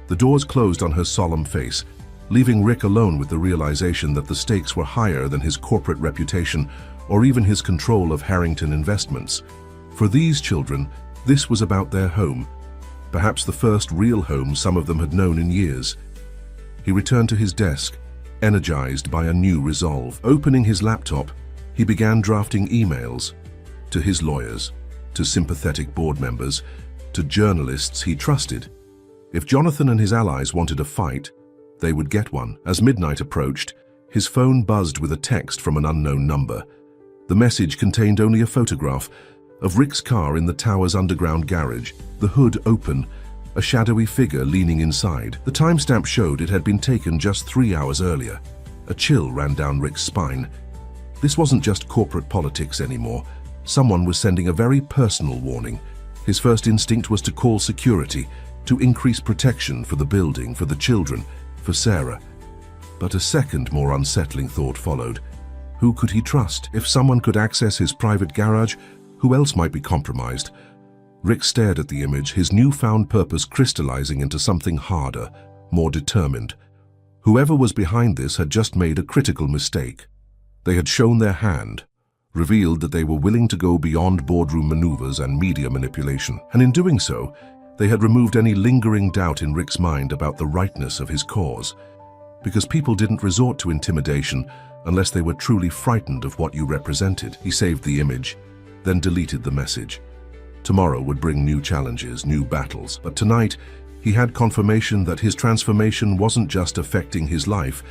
The doors closed on her solemn face, leaving Rick alone with the realization that the stakes were higher than his corporate reputation or even his control of Harrington Investments. For these children, this was about their home, perhaps the first real home some of them had known in years. He returned to his desk, energized by a new resolve. Opening his laptop, he began drafting emails to his lawyers, to sympathetic board members, to journalists he trusted. If Jonathan and his allies wanted a fight, they would get one. As midnight approached, his phone buzzed with a text from an unknown number. The message contained only a photograph of Rick's car in the tower's underground garage, the hood open, a shadowy figure leaning inside. The timestamp showed it had been taken just 3 hours earlier. A chill ran down Rick's spine. This wasn't just corporate politics anymore. Someone was sending a very personal warning. His first instinct was to call security, to increase protection for the building, for the children, for Sarah. But a second, more unsettling thought followed. Who could he trust? If someone could access his private garage, who else might be compromised? Rick stared at the image, his newfound purpose crystallizing into something harder, more determined. Whoever was behind this had just made a critical mistake. They had shown their hand, revealed that they were willing to go beyond boardroom maneuvers and media manipulation, and in doing so, they had removed any lingering doubt in Rick's mind about the rightness of his cause. Because people didn't resort to intimidation unless they were truly frightened of what you represented. He saved the image, then deleted the message. Tomorrow would bring new challenges, new battles, but tonight he had confirmation that his transformation wasn't just affecting his life,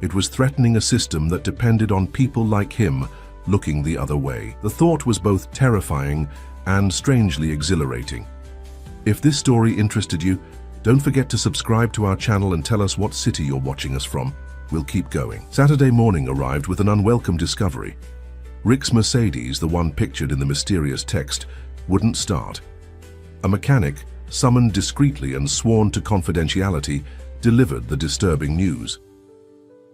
it was threatening a system that depended on people like him looking the other way. The thought was both terrifying and strangely exhilarating. If this story interested you, don't forget to subscribe to our channel and tell us what city you're watching us from. We'll keep going. Saturday morning arrived with an unwelcome discovery. Rick's Mercedes, the one pictured in the mysterious text, wouldn't start. A mechanic, summoned discreetly and sworn to confidentiality, delivered the disturbing news.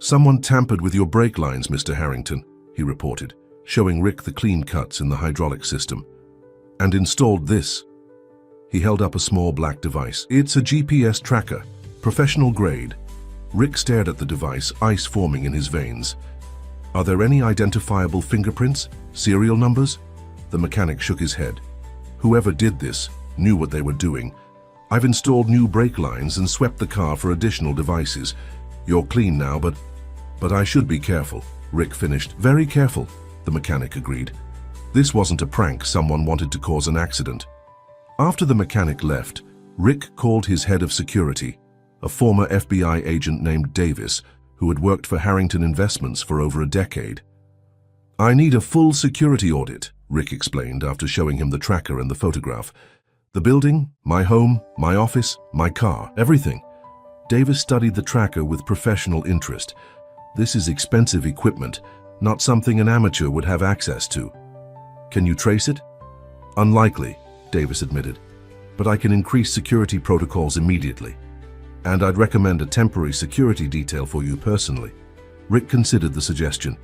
"Someone tampered with your brake lines, Mr. Harrington," he reported, showing Rick the clean cuts in the hydraulic system. "And installed this." He held up a small black device. "It's a GPS tracker, professional grade." Rick stared at the device, ice forming in his veins. "Are there any identifiable fingerprints? Serial numbers?" The mechanic shook his head. "Whoever did this knew what they were doing. I've installed new brake lines and swept the car for additional devices. You're clean now, but I should be careful," Rick finished. "Very careful," the mechanic agreed. "This wasn't a prank. Someone wanted to cause an accident." After the mechanic left, Rick called his head of security, a former FBI agent named Davis, who had worked for Harrington Investments for over a decade. "I need a full security audit," Rick explained after showing him the tracker and the photograph. "The building, my home, my office, my car, everything." Davis studied the tracker with professional interest. "This is expensive equipment, not something an amateur would have access to." "Can you trace it?" "Unlikely," Davis admitted, "but I can increase security protocols immediately. And I'd recommend a temporary security detail for you personally." Rick considered the suggestion.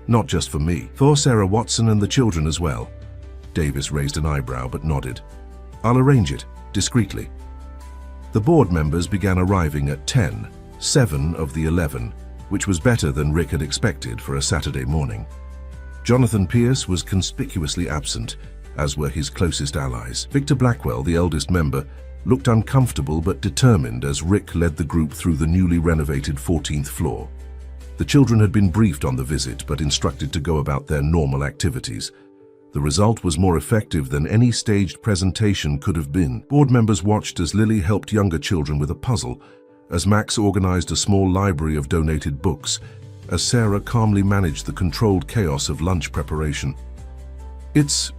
"Not just for me, for Sarah Watson and the children as well." Davis raised an eyebrow but nodded. "I'll arrange it, discreetly." The board members began arriving at 10, 7 of the 11, which was better than Rick had expected for a Saturday morning. Jonathan Pierce was conspicuously absent, as were his closest allies. Victor Blackwell, the eldest member, looked uncomfortable but determined as Rick led the group through the newly renovated 14th floor. The children had been briefed on the visit but instructed to go about their normal activities. The result was more effective than any staged presentation could have been. Board members watched as Lily helped younger children with a puzzle, as Max organized a small library of donated books, as Sarah calmly managed the controlled chaos of lunch preparation. "It's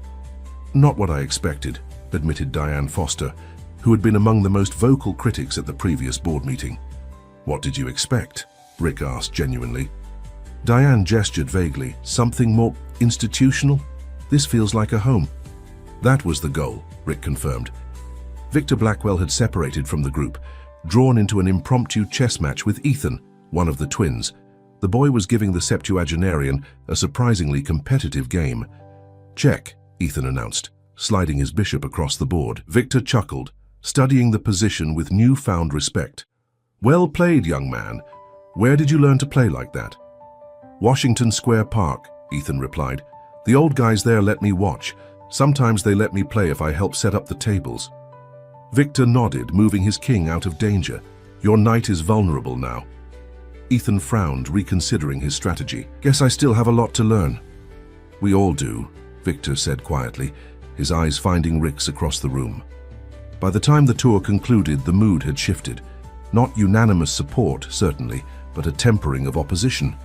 not what I expected," admitted Diane Foster, who had been among the most vocal critics at the previous board meeting. "What did you expect?" Rick asked genuinely. Diane gestured vaguely. "Something more institutional? This feels like a home." "That was the goal," Rick confirmed. Victor Blackwell had separated from the group, drawn into an impromptu chess match with Ethan, one of the twins. The boy was giving the septuagenarian a surprisingly competitive game. "Check," Ethan announced, sliding his bishop across the board. Victor chuckled, studying the position with newfound respect. "Well played, young man. Where did you learn to play like that?" "Washington Square Park," Ethan replied. "The old guys there let me watch. Sometimes they let me play if I help set up the tables." Victor nodded, moving his king out of danger. "Your knight is vulnerable now." Ethan frowned, reconsidering his strategy. "Guess I still have a lot to learn." "We all do," Victor said quietly, his eyes finding Rick's across the room. By the time the tour concluded, the mood had shifted. Not unanimous support, certainly, but a tempering of opposition.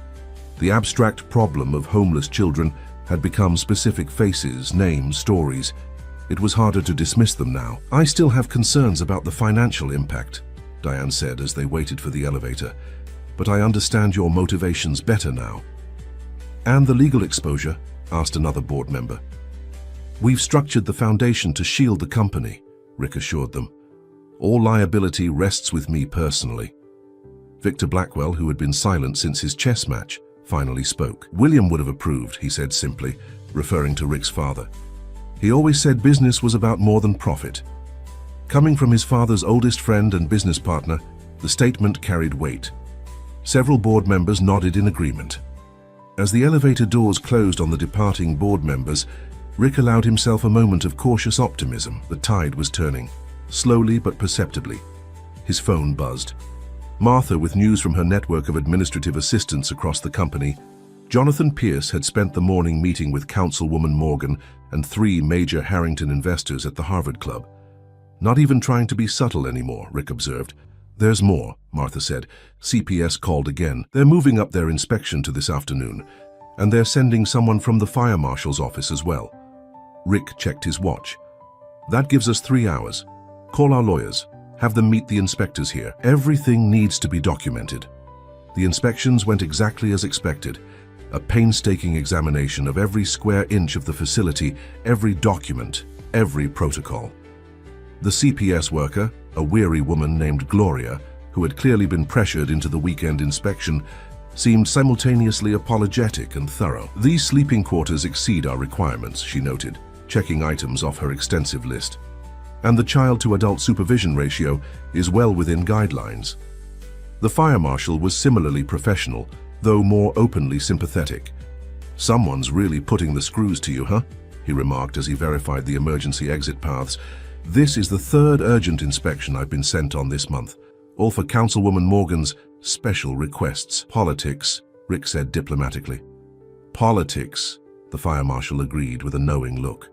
The abstract problem of homeless children had become specific faces, names, stories. It was harder to dismiss them now. "I still have concerns about the financial impact," Diane said as they waited for the elevator. "But I understand your motivations better now." "And the legal exposure?" asked another board member. "We've structured the foundation to shield the company," Rick assured them. "All liability rests with me personally." Victor Blackwell, who had been silent since his chess match, finally spoke. "William would have approved," he said simply, referring to Rick's father. "He always said business was about more than profit." Coming from his father's oldest friend and business partner, the statement carried weight. Several board members nodded in agreement. As the elevator doors closed on the departing board members, Rick allowed himself a moment of cautious optimism. The tide was turning, slowly but perceptibly. His phone buzzed. Martha, with news from her network of administrative assistants across the company. Jonathan Pierce had spent the morning meeting with Councilwoman Morgan and 3 major Harrington investors at the Harvard Club. "Not even trying to be subtle anymore," Rick observed. "There's more," Martha said. "CPS called again. They're moving up their inspection to this afternoon, and they're sending someone from the fire marshal's office as well." Rick checked his watch. "That gives us 3 hours. Call our lawyers. Have them meet the inspectors here. Everything needs to be documented." The inspections went exactly as expected. A painstaking examination of every square inch of the facility, every document, every protocol. The CPS worker, a weary woman named Gloria, who had clearly been pressured into the weekend inspection, seemed simultaneously apologetic and thorough. "These sleeping quarters exceed our requirements," she noted, checking items off her extensive list. "And the child-to-adult supervision ratio is well within guidelines." The fire marshal was similarly professional, though more openly sympathetic. "Someone's really putting the screws to you, huh?" he remarked as he verified the emergency exit paths. "This is the third urgent inspection I've been sent on this month, all for Councilwoman Morgan's special requests." "Politics," Rick said diplomatically. "Politics," the fire marshal agreed with a knowing look.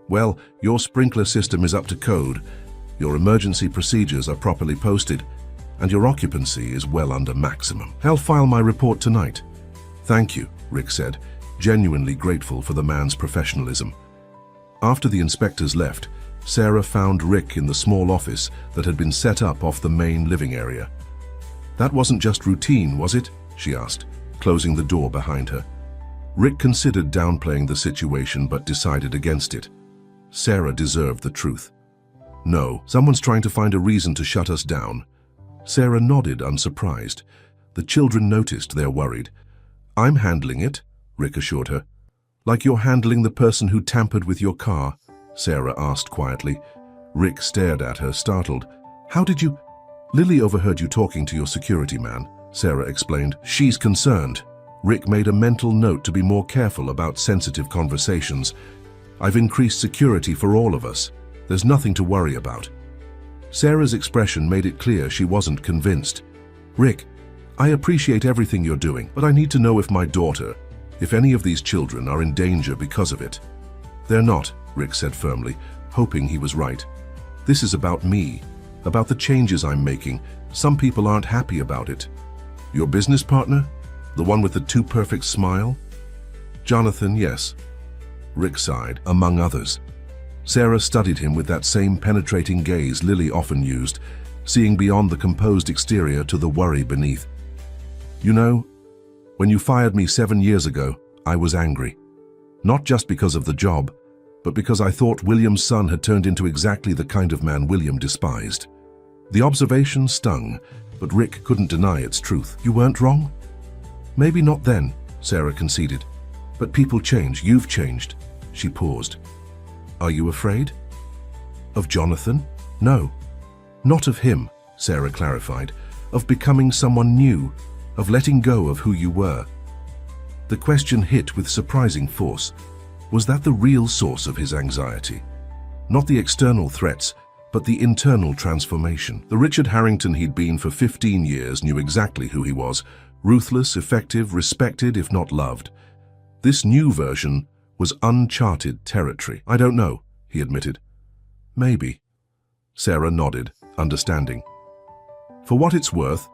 "Well, your sprinkler system is up to code, your emergency procedures are properly posted, and your occupancy is well under maximum. I'll file my report tonight." "Thank you," Rick said, genuinely grateful for the man's professionalism. After the inspectors left, Sarah found Rick in the small office that had been set up off the main living area. "That wasn't just routine, was it?" she asked, closing the door behind her. Rick considered downplaying the situation but decided against it. Sarah deserved the truth. "No, someone's trying to find a reason to shut us down." Sarah nodded, unsurprised. The children noticed they're worried. "I'm handling it," Rick assured her. "Like you're handling the person who tampered with your car?" Sarah asked quietly. Rick stared at her, startled. "How did you—" "Lily overheard you talking to your security man," Sarah explained. "She's concerned." Rick made a mental note to be more careful about sensitive conversations. "I've increased security for all of us. There's nothing to worry about." Sarah's expression made it clear she wasn't convinced. "Rick, I appreciate everything you're doing, but I need to know if my daughter, if any of these children are in danger because of it." "They're not," Rick said firmly, hoping he was right. "This is about me, about the changes I'm making. Some people aren't happy about it." "Your business partner? The one with the too perfect smile?" "Jonathan, yes." Rick sighed. "Among others." Sarah studied him with that same penetrating gaze Lily often used, seeing beyond the composed exterior to the worry beneath. "You know, when you fired me 7 years ago, I was angry. Not just because of the job, but because I thought William's son had turned into exactly the kind of man William despised." The observation stung, but Rick couldn't deny its truth. "You weren't wrong?" "Maybe not then," Sarah conceded. "But people change. You've changed." She paused. "Are you afraid?" "Of Jonathan? No. Not of him," Sarah clarified. "Of becoming someone new, of letting go of who you were." The question hit with surprising force. Was that the real source of his anxiety? Not the external threats, but the internal transformation. The Richard Harrington he'd been for 15 years knew exactly who he was. Ruthless, effective, respected, if not loved. This new version was uncharted territory. "I don't know," he admitted. "Maybe." Sarah nodded, understanding. "For what it's worth,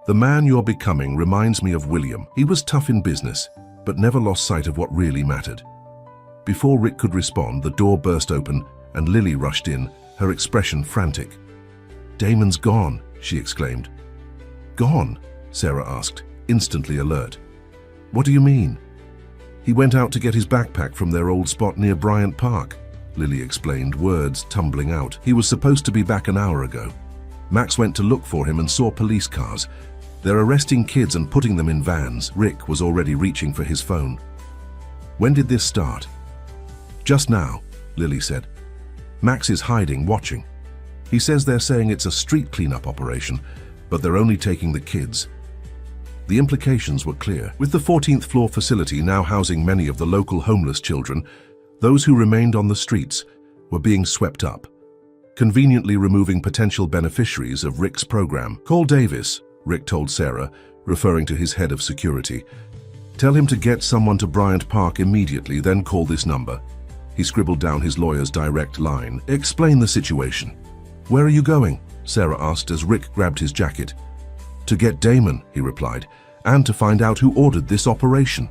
the man you're becoming reminds me of William. He was tough in business, but never lost sight of what really mattered." Before Rick could respond, the door burst open and Lily rushed in, her expression frantic. "Damon's gone," she exclaimed. "Gone?" Sarah asked, instantly alert. "What do you mean?" "He went out to get his backpack from their old spot near Bryant Park," Lily explained, words tumbling out. "He was supposed to be back an hour ago. Max went to look for him and saw police cars. They're arresting kids and putting them in vans." Rick was already reaching for his phone. "When did this start?" "Just now," Lily said. "Max is hiding, watching. He says they're saying it's a street cleanup operation, but they're only taking the kids." The implications were clear. With the 14th floor facility now housing many of the local homeless children, those who remained on the streets were being swept up, conveniently removing potential beneficiaries of Rick's program. "Call Davis," Rick told Sarah, referring to his head of security. "Tell him to get someone to Bryant Park immediately, then call this number." He scribbled down his lawyer's direct line. "Explain the situation." "Where are you going?" Sarah asked as Rick grabbed his jacket. "To get Damon," he replied, "and to find out who ordered this operation."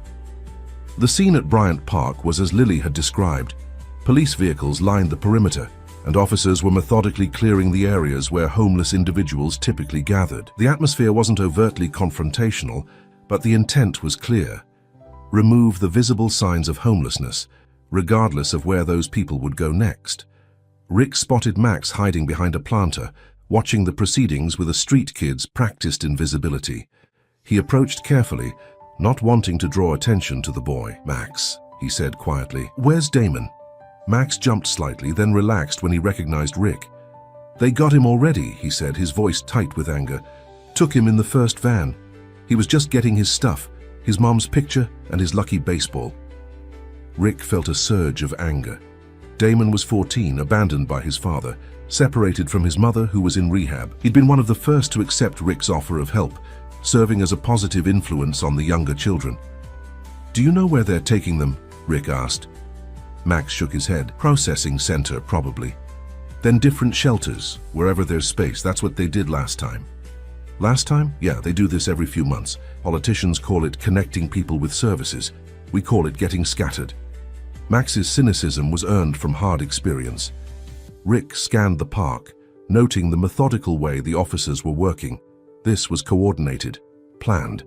The scene at Bryant Park was as Lily had described. Police vehicles lined the perimeter. and officers were methodically clearing the areas where homeless individuals typically gathered. The atmosphere wasn't overtly confrontational, but the intent was clear. Remove the visible signs of homelessness, regardless of where those people would go next. Rick spotted Max hiding behind a planter, watching the proceedings with a street kid's practiced invisibility. He approached carefully, not wanting to draw attention to the boy. "Max," he said quietly, "where's Damon?" Max jumped slightly, then relaxed when he recognized Rick. "They got him already," he said, his voice tight with anger. "Took him in the first van. He was just getting his stuff, his mom's picture and his lucky baseball." Rick felt a surge of anger. Damon was 14, abandoned by his father, separated from his mother who was in rehab. He'd been one of the first to accept Rick's offer of help, serving as a positive influence on the younger children. "Do you know where they're taking them?" Rick asked. Max shook his head. "Processing center, probably. Then different shelters, wherever there's space. That's what they did last time." "Last time? Yeah, they do this every few months. Politicians call it connecting people with services. We call it getting scattered." Max's cynicism was earned from hard experience. Rick scanned the park, noting the methodical way the officers were working. This was coordinated, planned,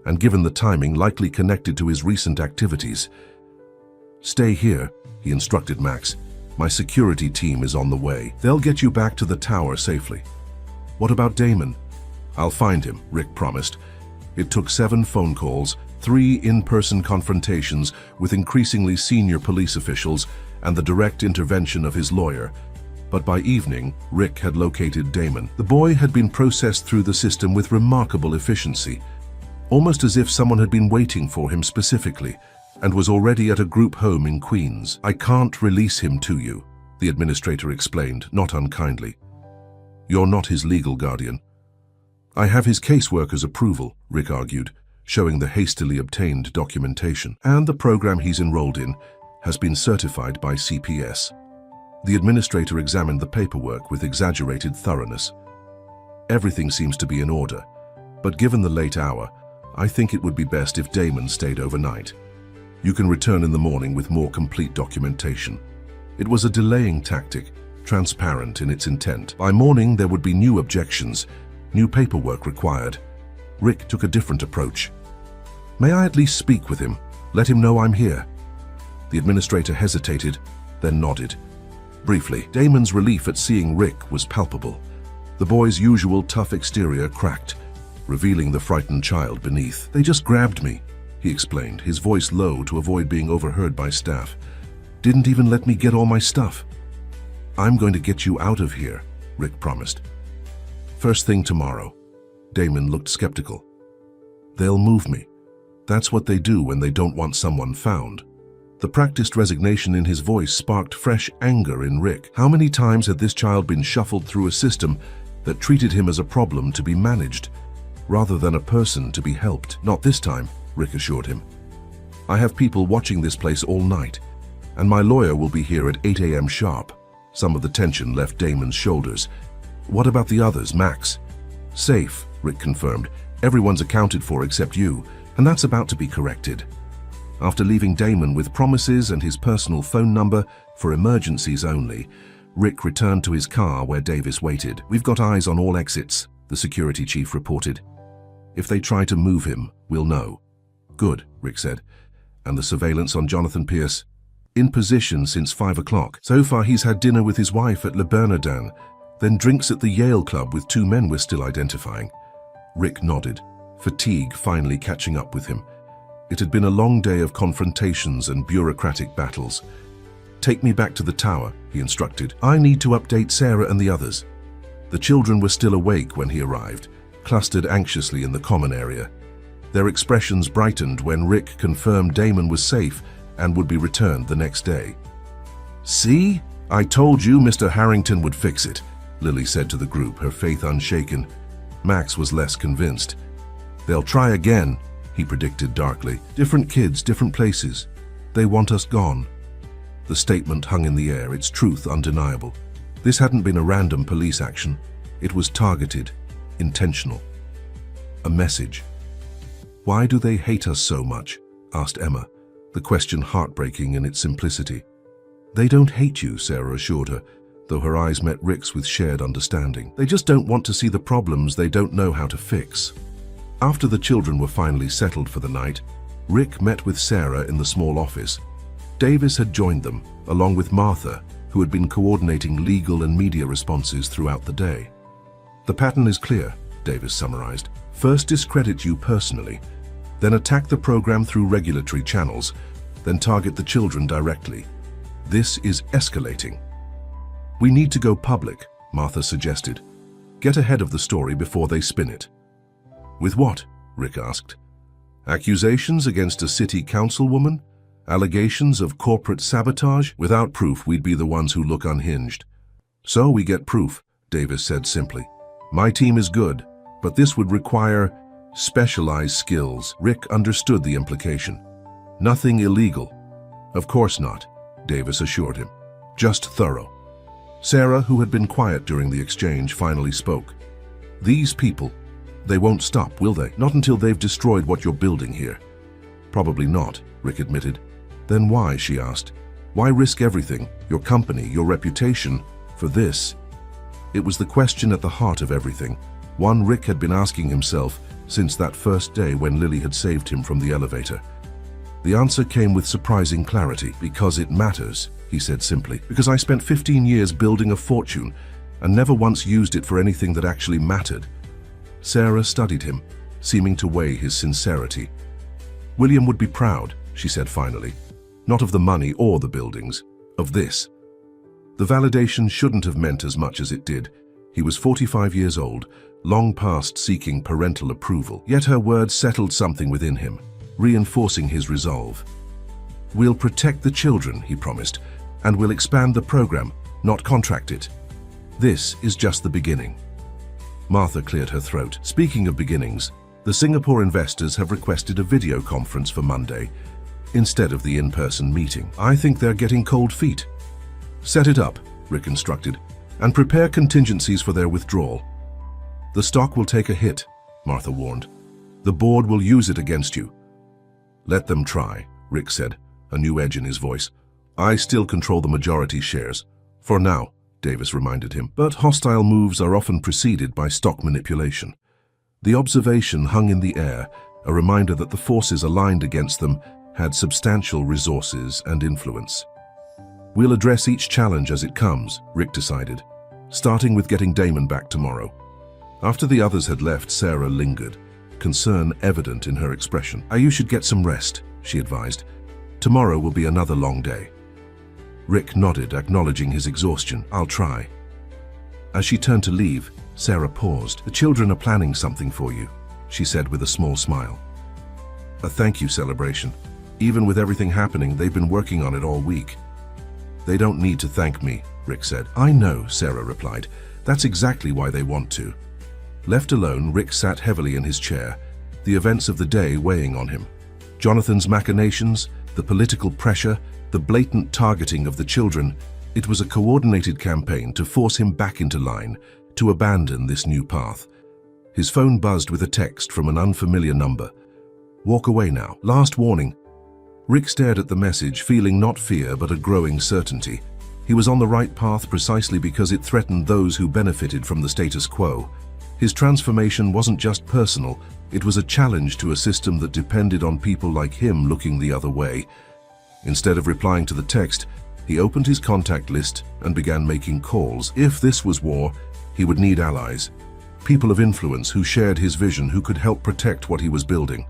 and given the timing, likely connected to his recent activities. "Stay here," he instructed Max. "My security team is on the way. They'll get you back to the tower safely." "What about Damon?" "I'll find him," Rick promised. It took 7 phone calls, 3 in-person confrontations with increasingly senior police officials, and the direct intervention of his lawyer. But by evening, Rick had located Damon. The boy had been processed through the system with remarkable efficiency, almost as if someone had been waiting for him specifically, and was already at a group home in Queens. "I can't release him to you," the administrator explained, not unkindly. "You're not his legal guardian." "I have his caseworker's approval," Rick argued, showing the hastily obtained documentation. "And the program he's enrolled in has been certified by CPS." The administrator examined the paperwork with exaggerated thoroughness. "Everything seems to be in order, but given the late hour, I think it would be best if Damon stayed overnight. You can return in the morning with more complete documentation." It was a delaying tactic, transparent in its intent. By morning, there would be new objections, new paperwork required. Rick took a different approach. "May I at least speak with him? Let him know I'm here." The administrator hesitated, then nodded. Briefly, Damon's relief at seeing Rick was palpable. The boy's usual tough exterior cracked, revealing the frightened child beneath. "They just grabbed me," he explained, his voice low to avoid being overheard by staff. "Didn't even let me get all my stuff." "I'm going to get you out of here," Rick promised. "First thing tomorrow." Damon looked skeptical. "They'll move me. That's what they do when they don't want someone found." The practiced resignation in his voice sparked fresh anger in Rick. How many times had this child been shuffled through a system that treated him as a problem to be managed, rather than a person to be helped? "Not this time," Rick assured him. "I have people watching this place all night, and my lawyer will be here at 8 a.m. sharp." Some of the tension left Damon's shoulders. "What about the others, Max?" "Safe," Rick confirmed. "Everyone's accounted for except you, and that's about to be corrected." After leaving Damon with promises and his personal phone number for emergencies only, Rick returned to his car where Davis waited. "We've got eyes on all exits," the security chief reported. "If they try to move him, we'll know." "Good," Rick said. "And the surveillance on Jonathan Pierce?" "In position since 5 o'clock. So far he's had dinner with his wife at Le Bernardin, then drinks at the Yale Club with 2 men we're still identifying." Rick nodded, fatigue finally catching up with him. It had been a long day of confrontations and bureaucratic battles. "Take me back to the tower," he instructed. "I need to update Sarah and the others." The children were still awake when he arrived, clustered anxiously in the common area. Their expressions brightened when Rick confirmed Damon was safe and would be returned the next day. "See? I told you Mr. Harrington would fix it," Lily said to the group, her faith unshaken. Max was less convinced. "They'll try again," he predicted darkly. "Different kids, different places. They want us gone." The statement hung in the air, its truth undeniable. This hadn't been a random police action. It was targeted, intentional. A message. "Why do they hate us so much?" asked Emma, the question heartbreaking in its simplicity. "They don't hate you," Sarah assured her. though her eyes met Rick's with shared understanding. They just don't want to see the problems they don't know how to fix. After the children were finally settled for the night, Rick met with Sarah in the small office. Davis had joined them, along with Martha, who had been coordinating legal and media responses throughout the day. "The pattern is clear," Davis summarized. "First discredit you personally, then attack the program through regulatory channels, then target the children directly. This is escalating." "We need to go public," Martha suggested. "Get ahead of the story before they spin it." "With what?" Rick asked. "Accusations against a city councilwoman? Allegations of corporate sabotage? Without proof, we'd be the ones who look unhinged." "So we get proof," Davis said simply. "My team is good, but this would require specialized skills." Rick understood the implication. "Nothing illegal." "Of course not," Davis assured him. "Just thorough." Sarah, who had been quiet during the exchange, finally spoke. "These people, they won't stop, will they? Not until they've destroyed what you're building here." "Probably not," Rick admitted. "Then why?" she asked. "Why risk everything, your company, your reputation, for this?" It was the question at the heart of everything, one Rick had been asking himself since that first day when Lily had saved him from the elevator. The answer came with surprising clarity. "Because it matters," he said simply. "Because I spent 15 years building a fortune and never once used it for anything that actually mattered." Sarah studied him, seeming to weigh his sincerity. "William would be proud," she said finally. "Not of the money or the buildings, of this." The validation shouldn't have meant as much as it did. He was 45 years old, long past seeking parental approval. Yet her words settled something within him, reinforcing his resolve. "We'll protect the children," he promised, "and we'll expand the program, not contract it. This is just the beginning." Martha cleared her throat. "Speaking of beginnings, the Singapore investors have requested a video conference for Monday, instead of the in-person meeting. I think they're getting cold feet." "Set it up," Rick instructed, "and prepare contingencies for their withdrawal." "The stock will take a hit," Martha warned. "The board will use it against you." "Let them try," Rick said, a new edge in his voice. "I still control the majority shares. For now," Davis reminded him. "But hostile moves are often preceded by stock manipulation." The observation hung in the air, a reminder that the forces aligned against them had substantial resources and influence. "We'll address each challenge as it comes," Rick decided, starting with getting Damon back tomorrow. After the others had left, Sarah lingered, concern evident in her expression. "You should get some rest," she advised. "Tomorrow will be another long day." Rick nodded, acknowledging his exhaustion. "I'll try." As she turned to leave, Sarah paused. "The children are planning something for you," she said with a small smile. "A thank you celebration. Even with everything happening, they've been working on it all week." "They don't need to thank me," Rick said. "I know," Sarah replied. "That's exactly why they want to." Left alone, Rick sat heavily in his chair, the events of the day weighing on him. Jonathan's machinations, the political pressure, the blatant targeting of the children. It was a coordinated campaign to force him back into line, to abandon this new path. His phone buzzed with a text from an unfamiliar number. "Walk away now. Last warning." Rick stared at the message, feeling not fear but a growing certainty. He was on the right path precisely because it threatened those who benefited from the status quo. His transformation wasn't just personal, it was a challenge to a system that depended on people like him looking the other way. Instead of replying to the text, he opened his contact list and began making calls. If this was war, he would need allies. People of influence who shared his vision, who could help protect what he was building.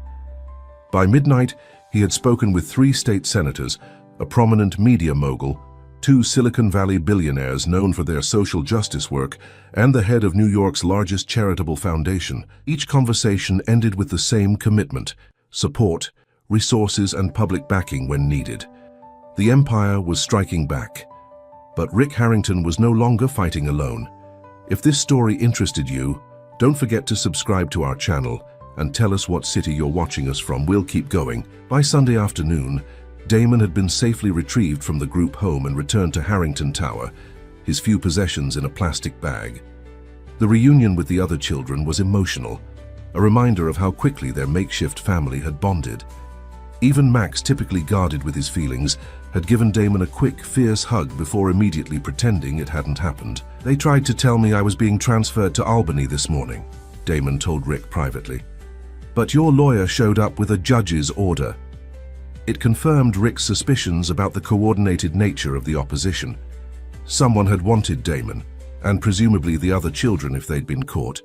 By midnight, he had spoken with 3 state senators, a prominent media mogul, 2 Silicon Valley billionaires known for their social justice work, and the head of New York's largest charitable foundation. Each conversation ended with the same commitment: support, resources, and public backing when needed. The empire was striking back. But Rick Harrington was no longer fighting alone. If this story interested you, don't forget to subscribe to our channel and tell us what city you're watching us from. We'll keep going. By Sunday afternoon, Damon had been safely retrieved from the group home and returned to Harrington Tower, his few possessions in a plastic bag. The reunion with the other children was emotional, a reminder of how quickly their makeshift family had bonded. Even Max, typically guarded with his feelings, had given Damon a quick, fierce hug before immediately pretending it hadn't happened. "They tried to tell me I was being transferred to Albany this morning," Damon told Rick privately. "But your lawyer showed up with a judge's order." It confirmed Rick's suspicions about the coordinated nature of the opposition. Someone had wanted Damon, and presumably the other children if they'd been caught,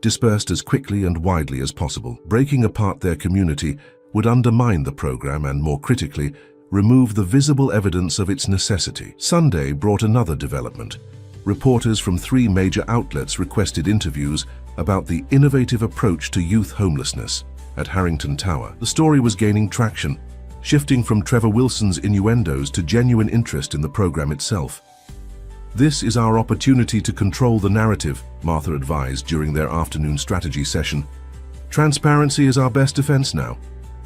dispersed as quickly and widely as possible. Breaking apart their community would undermine the program and, more critically, remove the visible evidence of its necessity. Sunday brought another development. Reporters from 3 major outlets requested interviews about the innovative approach to youth homelessness at Harrington Tower. The story was gaining traction, shifting from Trevor Wilson's innuendos to genuine interest in the program itself. "This is our opportunity to control the narrative," Martha advised during their afternoon strategy session. "Transparency is our best defense now."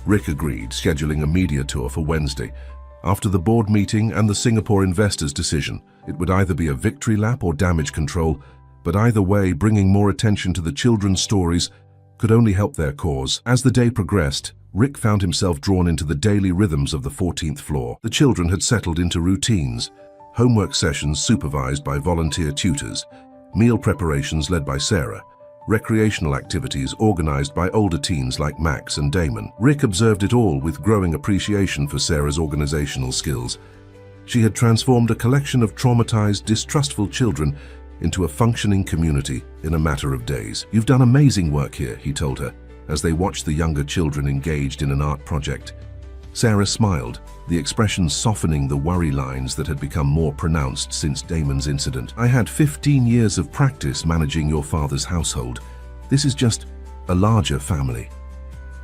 Rick agreed, scheduling a media tour for Wednesday. After the board meeting and the Singapore investors' decision, it would either be a victory lap or damage control, but either way, bringing more attention to the children's stories could only help their cause. As the day progressed, Rick found himself drawn into the daily rhythms of the 14th floor. The children had settled into routines, homework sessions supervised by volunteer tutors, meal preparations led by Sarah, recreational activities organized by older teens like Max and Damon. Rick observed it all with growing appreciation for Sarah's organizational skills. She had transformed a collection of traumatized, distrustful children into a functioning community in a matter of days. "You've done amazing work here," he told her, as they watched the younger children engaged in an art project. Sarah smiled, the expression softening the worry lines that had become more pronounced since Damon's incident. "I had 15 years of practice managing your father's household. This is just a larger family."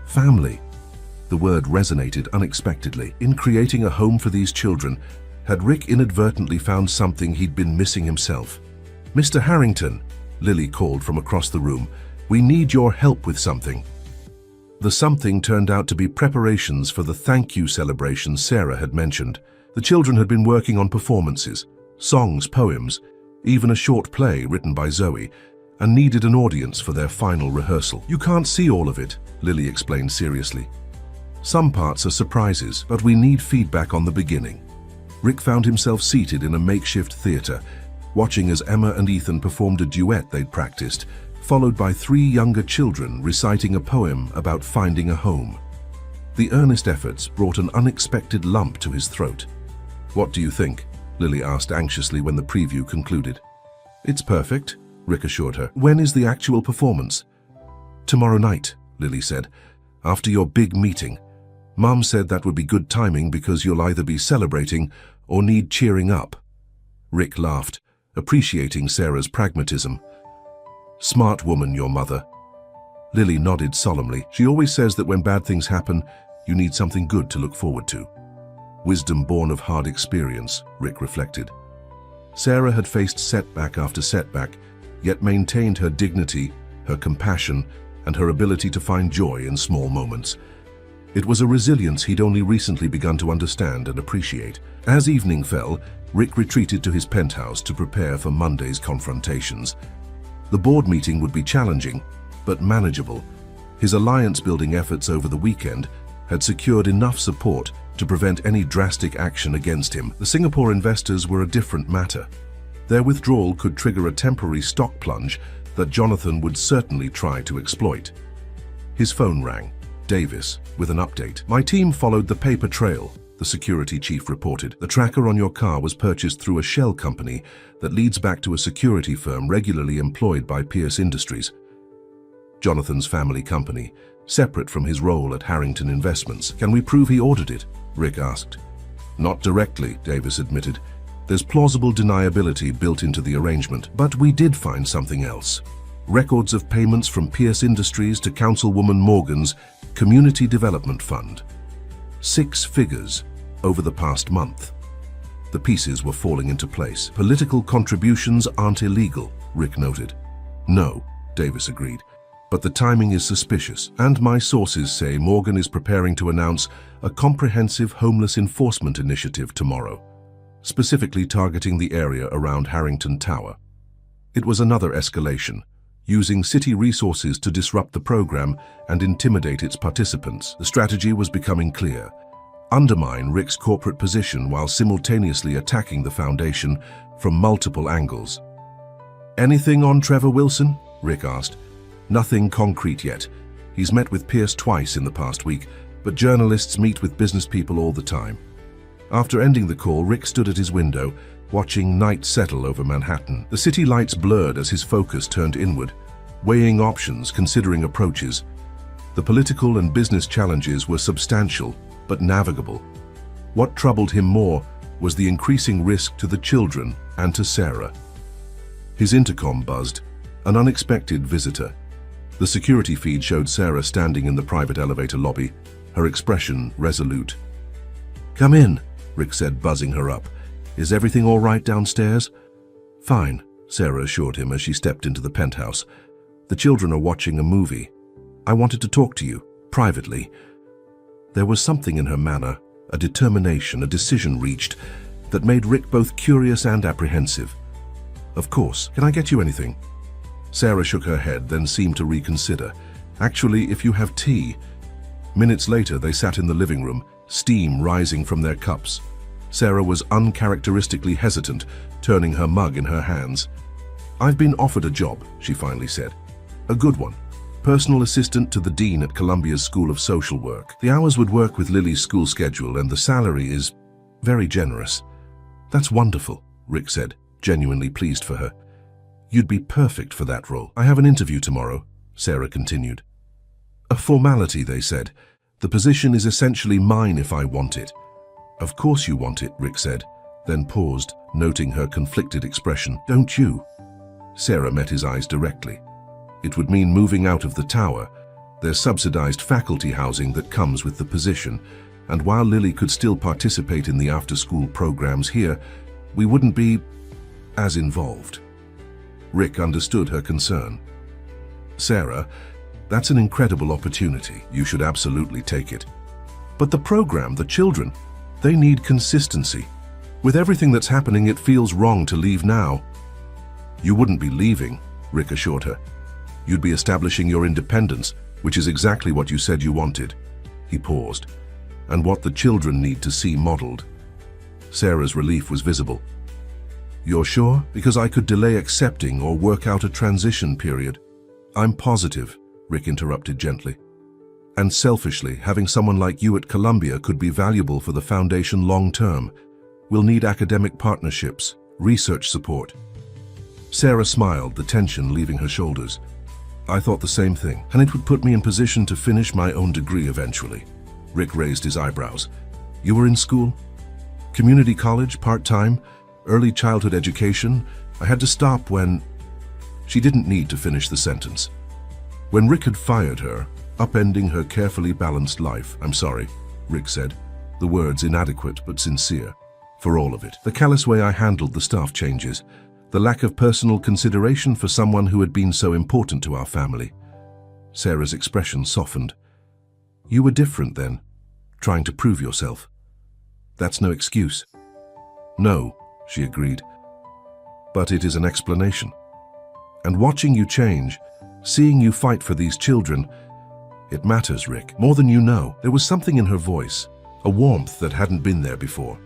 Family. The word resonated unexpectedly. In creating a home for these children, had Rick inadvertently found something he'd been missing himself? "Mr. Harrington," Lily called from across the room, "we need your help with something." The something turned out to be preparations for the thank you celebration Sarah had mentioned. The children had been working on performances, songs, poems, even a short play written by Zoe, and needed an audience for their final rehearsal. "You can't see all of it," Lily explained seriously. "Some parts are surprises, but we need feedback on the beginning." Rick found himself seated in a makeshift theater, watching as Emma and Ethan performed a duet they'd practiced, followed by 3 younger children reciting a poem about finding a home. The earnest efforts brought an unexpected lump to his throat. "What do you think?" Lily asked anxiously when the preview concluded. "It's perfect," Rick assured her. "When is the actual performance?" "Tomorrow night," Lily said, "after your big meeting. Mom said that would be good timing because you'll either be celebrating or need cheering up." Rick laughed, appreciating Sarah's pragmatism. "Smart woman, your mother." Lily nodded solemnly. "She always says that when bad things happen, you need something good to look forward to." Wisdom born of hard experience, Rick reflected. Sarah had faced setback after setback, yet maintained her dignity, her compassion, and her ability to find joy in small moments. It was a resilience he'd only recently begun to understand and appreciate. As evening fell, Rick retreated to his penthouse to prepare for Monday's confrontations. The board meeting would be challenging, but manageable. His alliance-building efforts over the weekend had secured enough support to prevent any drastic action against him. The Singapore investors were a different matter. Their withdrawal could trigger a temporary stock plunge that Jonathan would certainly try to exploit. His phone rang. Davis, with an update. "My team followed the paper trail," the security chief reported. "The tracker on your car was purchased through a shell company that leads back to a security firm regularly employed by Pierce Industries, Jonathan's family company, separate from his role at Harrington Investments. Can we prove he ordered it?" Rick asked. "Not directly," Davis admitted. "There's plausible deniability built into the arrangement, but we did find something else. Records of payments from Pierce Industries to Councilwoman Morgan's Community Development Fund. 6 figures over the past month." The pieces were falling into place. "Political contributions aren't illegal," Rick noted. "No," Davis agreed, "but the timing is suspicious, and my sources say Morgan is preparing to announce a comprehensive homeless enforcement initiative tomorrow, specifically targeting the area around Harrington Tower." It was another escalation, using city resources to disrupt the program and intimidate its participants. The strategy was becoming clear. undermine Rick's corporate position while simultaneously attacking the foundation from multiple angles. "Anything on Trevor Wilson?" Rick asked. "Nothing concrete yet. He's met with Pierce twice in the past week, but journalists meet with business people all the time." After ending the call, Rick stood at his window, watching night settle over Manhattan. The city lights blurred as his focus turned inward, weighing options, considering approaches. The political and business challenges were substantial, but navigable. What troubled him more was the increasing risk to the children and to Sarah. His intercom buzzed, an unexpected visitor. The security feed showed Sarah standing in the private elevator lobby, her expression resolute. "Come in," Rick said, buzzing her up. "Is everything all right downstairs?" "Fine," Sarah assured him as she stepped into the penthouse. "The children are watching a movie. I wanted to talk to you, privately." There was something in her manner, a determination, a decision reached, that made Rick both curious and apprehensive. "Of course. Can I get you anything?" Sarah shook her head, then seemed to reconsider. "Actually, if you have tea." Minutes later, they sat in the living room, steam rising from their cups. Sarah was uncharacteristically hesitant, turning her mug in her hands. "I've been offered a job," she finally said. "A good one. Personal assistant to the dean at Columbia's School of Social Work. The hours would work with Lily's school schedule, and the salary is very generous." "That's wonderful," Rick said, genuinely pleased for her. "You'd be perfect for that role." "I have an interview tomorrow," Sarah continued. "A formality," they said. "The position is essentially mine if I want it." "Of course you want it," Rick said, then paused, noting her conflicted expression. "Don't you?" Sarah met his eyes directly. It would mean moving out of the tower. There's subsidized faculty housing that comes with the position, and while Lily could still participate in the after-school programs here, we wouldn't be as involved. Rick understood her concern. "Sarah, that's an incredible opportunity. You should absolutely take it. But the program, the children, they need consistency. With everything that's happening, it feels wrong to leave now." "You wouldn't be leaving," Rick assured her. "You'd be establishing your independence, which is exactly what you said you wanted." He paused. "And what the children need to see modeled." Sarah's relief was visible. "You're sure? Because I could delay accepting or work out a transition period." "I'm positive," Rick interrupted gently. "And selfishly, having someone like you at Columbia could be valuable for the foundation long-term. We'll need academic partnerships, research support." Sarah smiled, the tension leaving her shoulders. "I thought the same thing, and it would put me in position to finish my own degree eventually." Rick raised his eyebrows. "You were in school? Community college, part-time, early childhood education? I had to stop when—" She didn't need to finish the sentence. When Rick had fired her, upending her carefully balanced life. "I'm sorry," Rick said, the words inadequate but sincere. "For all of it. The callous way I handled the staff changes, the lack of personal consideration for someone who had been so important to our family." Sarah's expression softened. "You were different then, trying to prove yourself. That's no excuse." "No," she agreed, "but it is an explanation. And watching you change, seeing you fight for these children, it matters, Rick, more than you know." There was something in her voice, a warmth that hadn't been there before.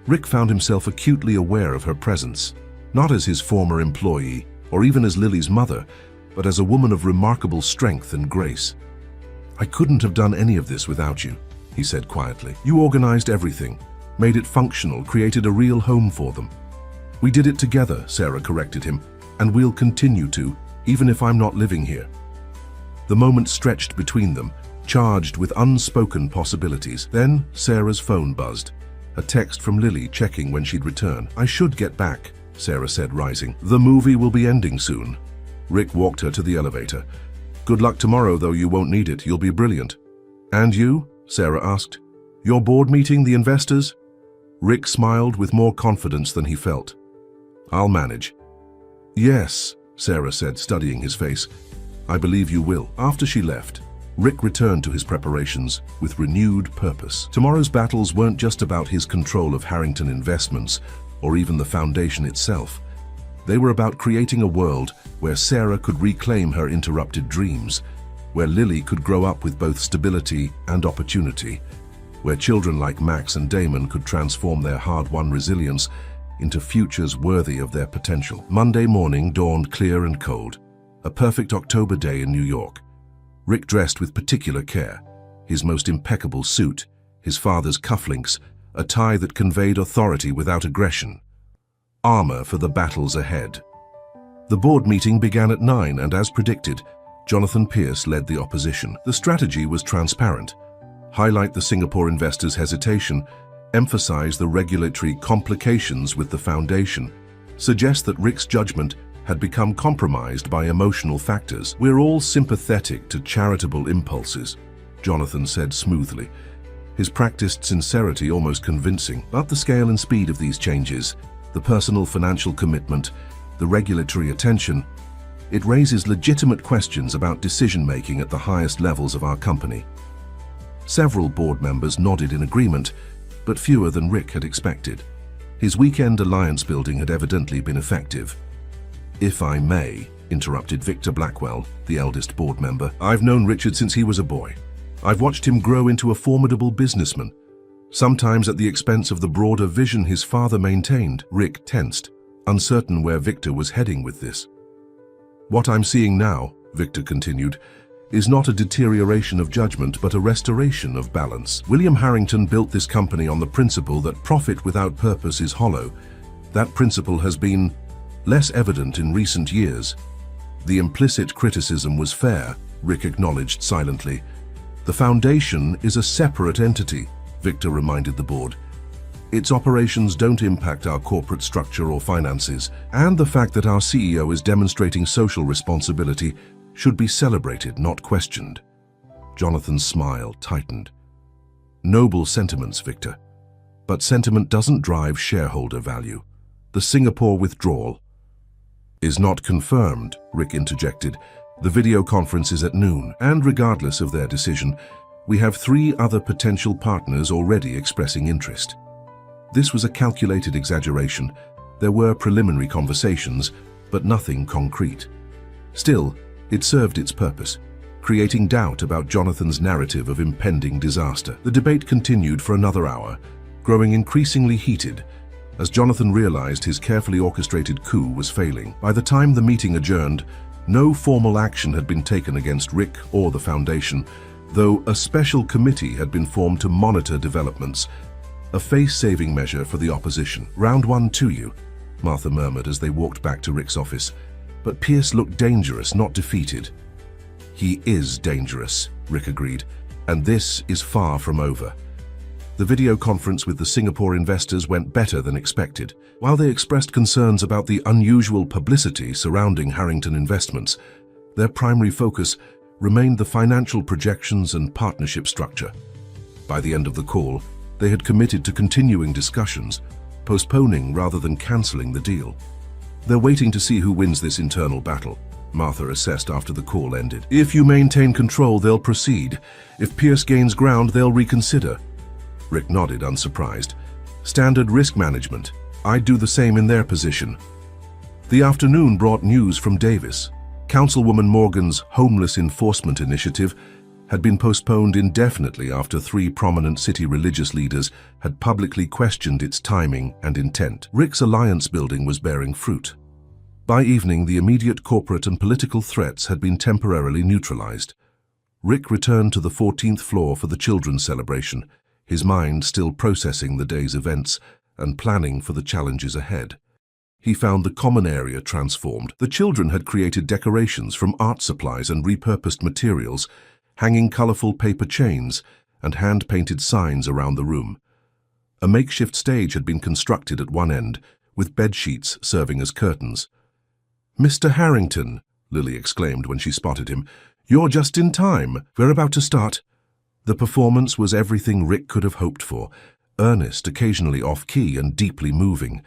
Rick found himself acutely aware of her presence, not as his former employee, or even as Lily's mother, but as a woman of remarkable strength and grace. "I couldn't have done any of this without you," he said quietly. "You organized everything, made it functional, created a real home for them." "We did it together," Sarah corrected him, "and we'll continue to, even if I'm not living here." The moment stretched between them, charged with unspoken possibilities. Then Sarah's phone buzzed, a text from Lily checking when she'd return. "I should get back," Sarah said, rising. "The movie will be ending soon." Rick walked her to the elevator. "Good luck tomorrow, though you won't need it. You'll be brilliant." "And you?" Sarah asked. "Your board meeting, the investors?" Rick smiled with more confidence than he felt. "I'll manage." "Yes," Sarah said, studying his face. "I believe you will." After she left, Rick returned to his preparations with renewed purpose. Tomorrow's battles weren't just about his control of Harrington Investments or even the foundation itself. They were about creating a world where Sarah could reclaim her interrupted dreams, where Lily could grow up with both stability and opportunity, where children like Max and Damon could transform their hard-won resilience into futures worthy of their potential. Monday morning dawned clear and cold, a perfect October day in New York. Rick dressed with particular care, his most impeccable suit, his father's cufflinks, a tie that conveyed authority without aggression. Armor for the battles ahead. The board meeting began at 9 and, as predicted, Jonathan Pierce led the opposition. The strategy was transparent. Highlight the Singapore investors' hesitation, emphasize the regulatory complications with the foundation, suggest that Rick's judgment had become compromised by emotional factors. "We're all sympathetic to charitable impulses," Jonathan said smoothly, his practiced sincerity almost convincing. But the scale and speed of these changes, the personal financial commitment, the regulatory attention, it raises legitimate questions about decision-making at the highest levels of our company. Several board members nodded in agreement, but fewer than Rick had expected. His weekend alliance building had evidently been effective. "If I may," interrupted Victor Blackwell, the eldest board member, "I've known Richard since he was a boy. I've watched him grow into a formidable businessman, sometimes at the expense of the broader vision his father maintained." Rick tensed, uncertain where Victor was heading with this. "What I'm seeing now," Victor continued, "is not a deterioration of judgment but a restoration of balance. William Harrington built this company on the principle that profit without purpose is hollow. That principle has been less evident in recent years." The implicit criticism was fair, Rick acknowledged silently. "The foundation is a separate entity," Victor reminded the board. "Its operations don't impact our corporate structure or finances, and the fact that our CEO is demonstrating social responsibility should be celebrated, not questioned." Jonathan's smile tightened. "Noble sentiments, Victor. But sentiment doesn't drive shareholder value. The Singapore withdrawal is not confirmed," Rick interjected. "The video conference is at noon, and regardless of their decision, we have 3 other potential partners already expressing interest." This was a calculated exaggeration. There were preliminary conversations, but nothing concrete. Still, it served its purpose, creating doubt about Jonathan's narrative of impending disaster. The debate continued for another hour, growing increasingly heated, as Jonathan realized his carefully orchestrated coup was failing. By the time the meeting adjourned, no formal action had been taken against Rick or the foundation, though a special committee had been formed to monitor developments, a face-saving measure for the opposition. "Round 1 to you," Martha murmured as they walked back to Rick's office. But Pierce looked dangerous, not defeated. "He is dangerous," Rick agreed, "and this is far from over." The video conference with the Singapore investors went better than expected. While they expressed concerns about the unusual publicity surrounding Harrington Investments, their primary focus remained the financial projections and partnership structure. By the end of the call, they had committed to continuing discussions, postponing rather than canceling the deal. "They're waiting to see who wins this internal battle," Martha assessed after the call ended. "If you maintain control, they'll proceed. If Pierce gains ground, they'll reconsider." Rick nodded, unsurprised. "Standard risk management. I'd do the same in their position." The afternoon brought news from Davis. Councilwoman Morgan's homeless enforcement initiative had been postponed indefinitely after 3 prominent city religious leaders had publicly questioned its timing and intent. Rick's alliance building was bearing fruit. By evening, the immediate corporate and political threats had been temporarily neutralized. Rick returned to the 14th floor for the children's celebration, his mind still processing the day's events and planning for the challenges ahead. He found the common area transformed. The children had created decorations from art supplies and repurposed materials, hanging colorful paper chains and hand-painted signs around the room. A makeshift stage had been constructed at one end, with bed sheets serving as curtains. "Mr. Harrington," Lily exclaimed when she spotted him, "you're just in time. We're about to start." The performance was everything Rick could have hoped for, earnest, occasionally off-key, and deeply moving.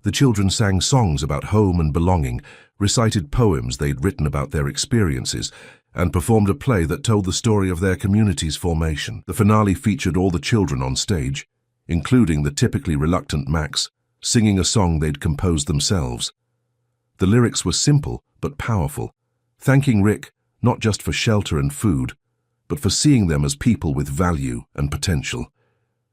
The children sang songs about home and belonging, recited poems they'd written about their experiences, and performed a play that told the story of their community's formation. The finale featured all the children on stage, including the typically reluctant Max, singing a song they'd composed themselves. The lyrics were simple but powerful, thanking Rick not just for shelter and food, but for seeing them as people with value and potential.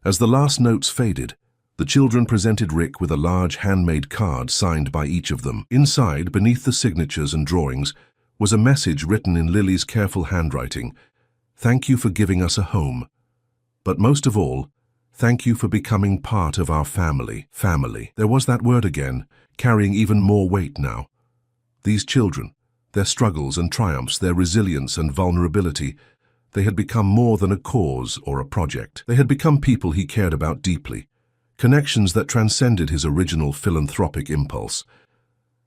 As the last notes faded, the children presented Rick with a large handmade card signed by each of them. Inside, beneath the signatures and drawings, was a message written in Lily's careful handwriting. "Thank you for giving us a home. But most of all, thank you for becoming part of our family." Family. There was that word again, carrying even more weight now. These children, their struggles and triumphs, their resilience and vulnerability, they had become more than a cause or a project. They had become people he cared about deeply, connections that transcended his original philanthropic impulse.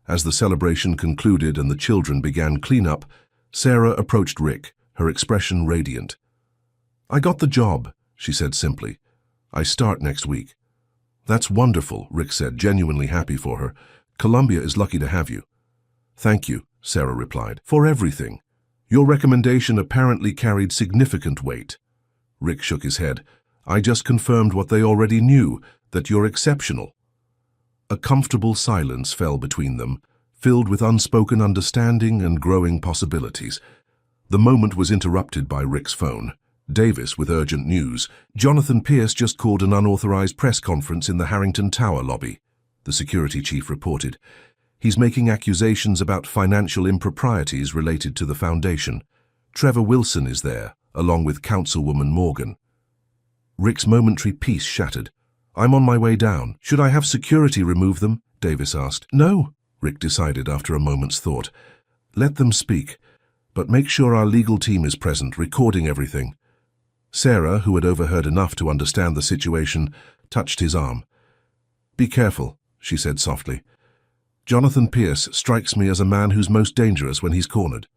As the celebration concluded and the children began cleanup, Sarah approached Rick, her expression radiant. "I got the job," she said simply. "I start next week." "That's wonderful," Rick said, genuinely happy for her. "Columbia is lucky to have you." "Thank you," Sarah replied, "for everything. Your recommendation apparently carried significant weight." Rick shook his head. "I just confirmed what they already knew, that you're exceptional." A comfortable silence fell between them, filled with unspoken understanding and growing possibilities. The moment was interrupted by Rick's phone. Davis with urgent news. "Jonathan Pierce just called an unauthorized press conference in the Harrington Tower lobby," the security chief reported. "He's making accusations about financial improprieties related to the foundation. Trevor Wilson is there, along with Councilwoman Morgan." Rick's momentary peace shattered. "I'm on my way down. Should I have security remove them?" Davis asked. "No," Rick decided after a moment's thought. "Let them speak, but make sure our legal team is present, recording everything." Sarah, who had overheard enough to understand the situation, touched his arm. "Be careful," she said softly. "Jonathan Pierce strikes me as a man who's most dangerous when he's cornered."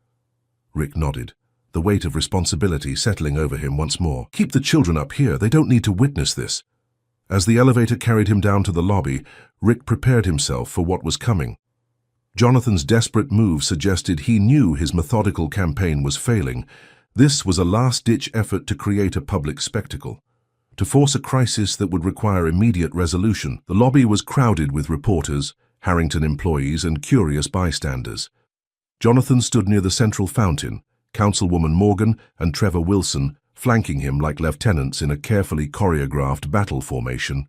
Rick nodded, the weight of responsibility settling over him once more. "Keep the children up here. They don't need to witness this." As the elevator carried him down to the lobby, Rick prepared himself for what was coming. Jonathan's desperate move suggested he knew his methodical campaign was failing. This was a last-ditch effort to create a public spectacle, to force a crisis that would require immediate resolution. The lobby was crowded with reporters, Harrington employees, and curious bystanders. Jonathan stood near the central fountain, Councilwoman Morgan and Trevor Wilson flanking him like lieutenants in a carefully choreographed battle formation.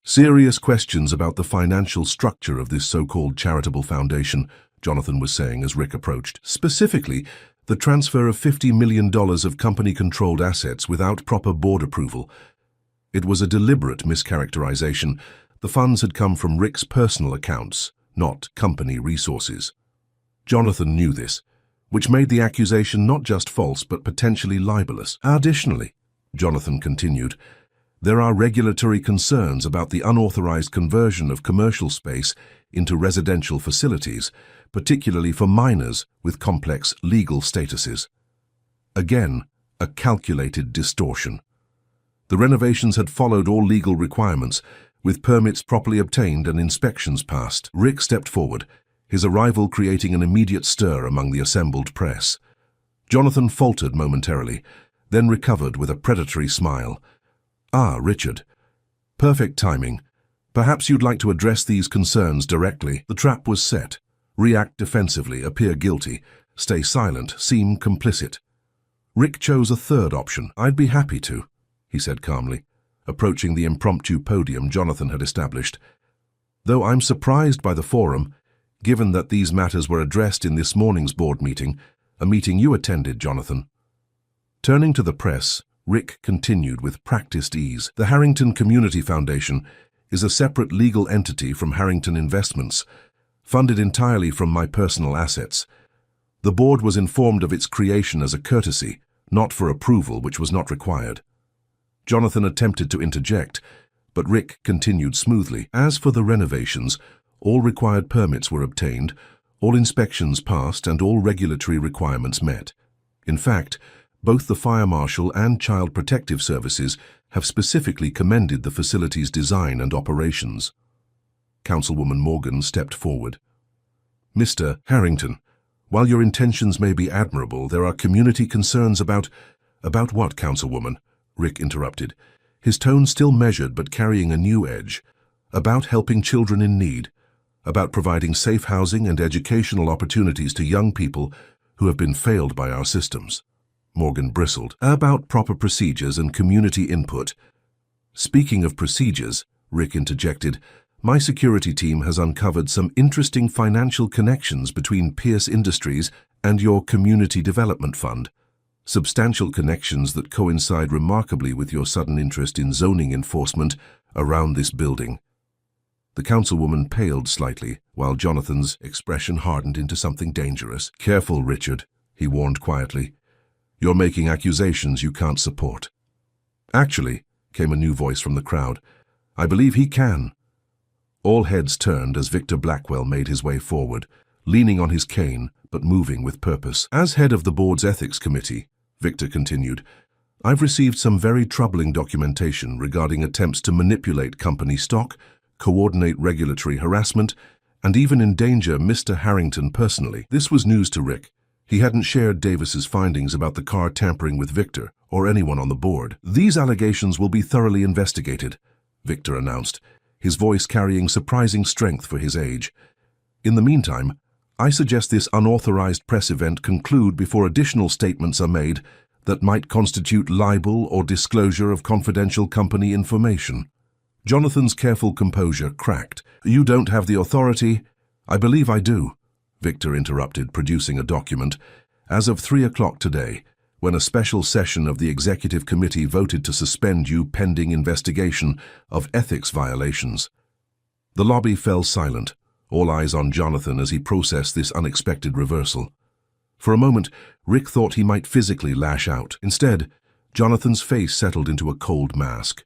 "Serious questions about the financial structure of this so-called charitable foundation," Jonathan was saying as Rick approached. "Specifically, the transfer of $50 million of company-controlled assets without proper board approval. It was a deliberate mischaracterization. The funds had come from Rick's personal accounts, not company resources." Jonathan knew this, which made the accusation not just false but potentially libelous. "Additionally," Jonathan continued, "there are regulatory concerns about the unauthorized conversion of commercial space into residential facilities, particularly for minors with complex legal statuses." Again, a calculated distortion. The renovations had followed all legal requirements, with permits properly obtained and inspections passed. Rick stepped forward, his arrival creating an immediate stir among the assembled press. Jonathan faltered momentarily, then recovered with a predatory smile. "Ah, Richard. Perfect timing. Perhaps you'd like to address these concerns directly." The trap was set. React defensively, appear guilty, stay silent, seem complicit. Rick chose a third option. "I'd be happy to," he said calmly, approaching the impromptu podium Jonathan had established. "Though I'm surprised by the forum, given that these matters were addressed in this morning's board meeting, a meeting you attended, Jonathan." Turning to the press, Rick continued with practiced ease. "The Harrington Community Foundation is a separate legal entity from Harrington Investments, funded entirely from my personal assets. The board was informed of its creation as a courtesy, not for approval, which was not required." Jonathan attempted to interject, but Rick continued smoothly. "As for the renovations, all required permits were obtained, all inspections passed, and all regulatory requirements met. In fact, both the Fire Marshal and Child Protective Services have specifically commended the facility's design and operations." Councilwoman Morgan stepped forward. "Mr. Harrington, while your intentions may be admirable, there are community concerns about—" "About what, Councilwoman?" Rick interrupted, his tone still measured but carrying a new edge. "About helping children in need, about providing safe housing and educational opportunities to young people who have been failed by our systems." Morgan bristled. "About proper procedures and community input." Speaking of procedures, Rick interjected, my security team has uncovered some interesting financial connections between Pierce Industries and your Community Development Fund. Substantial connections that coincide remarkably with your sudden interest in zoning enforcement around this building. The councilwoman paled slightly, while Jonathan's expression hardened into something dangerous. Careful, Richard, he warned quietly. You're making accusations you can't support. Actually, came a new voice from the crowd, I believe he can. All heads turned as Victor Blackwell made his way forward, leaning on his cane, but moving with purpose. As head of the board's ethics committee, Victor continued, I've received some very troubling documentation regarding attempts to manipulate company stock, coordinate regulatory harassment, and even endanger Mr. Harrington personally. This was news to Rick. He hadn't shared Davis's findings about the car tampering with Victor or anyone on the board. These allegations will be thoroughly investigated, Victor announced, his voice carrying surprising strength for his age. In the meantime, I suggest this unauthorized press event conclude before additional statements are made that might constitute libel or disclosure of confidential company information. Jonathan's careful composure cracked. You don't have the authority. I believe I do, Victor interrupted, producing a document. As of 3 o'clock today, when a special session of the executive committee voted to suspend you pending investigation of ethics violations. The lobby fell silent, all eyes on Jonathan as he processed this unexpected reversal. For a moment, Rick thought he might physically lash out. Instead, Jonathan's face settled into a cold mask.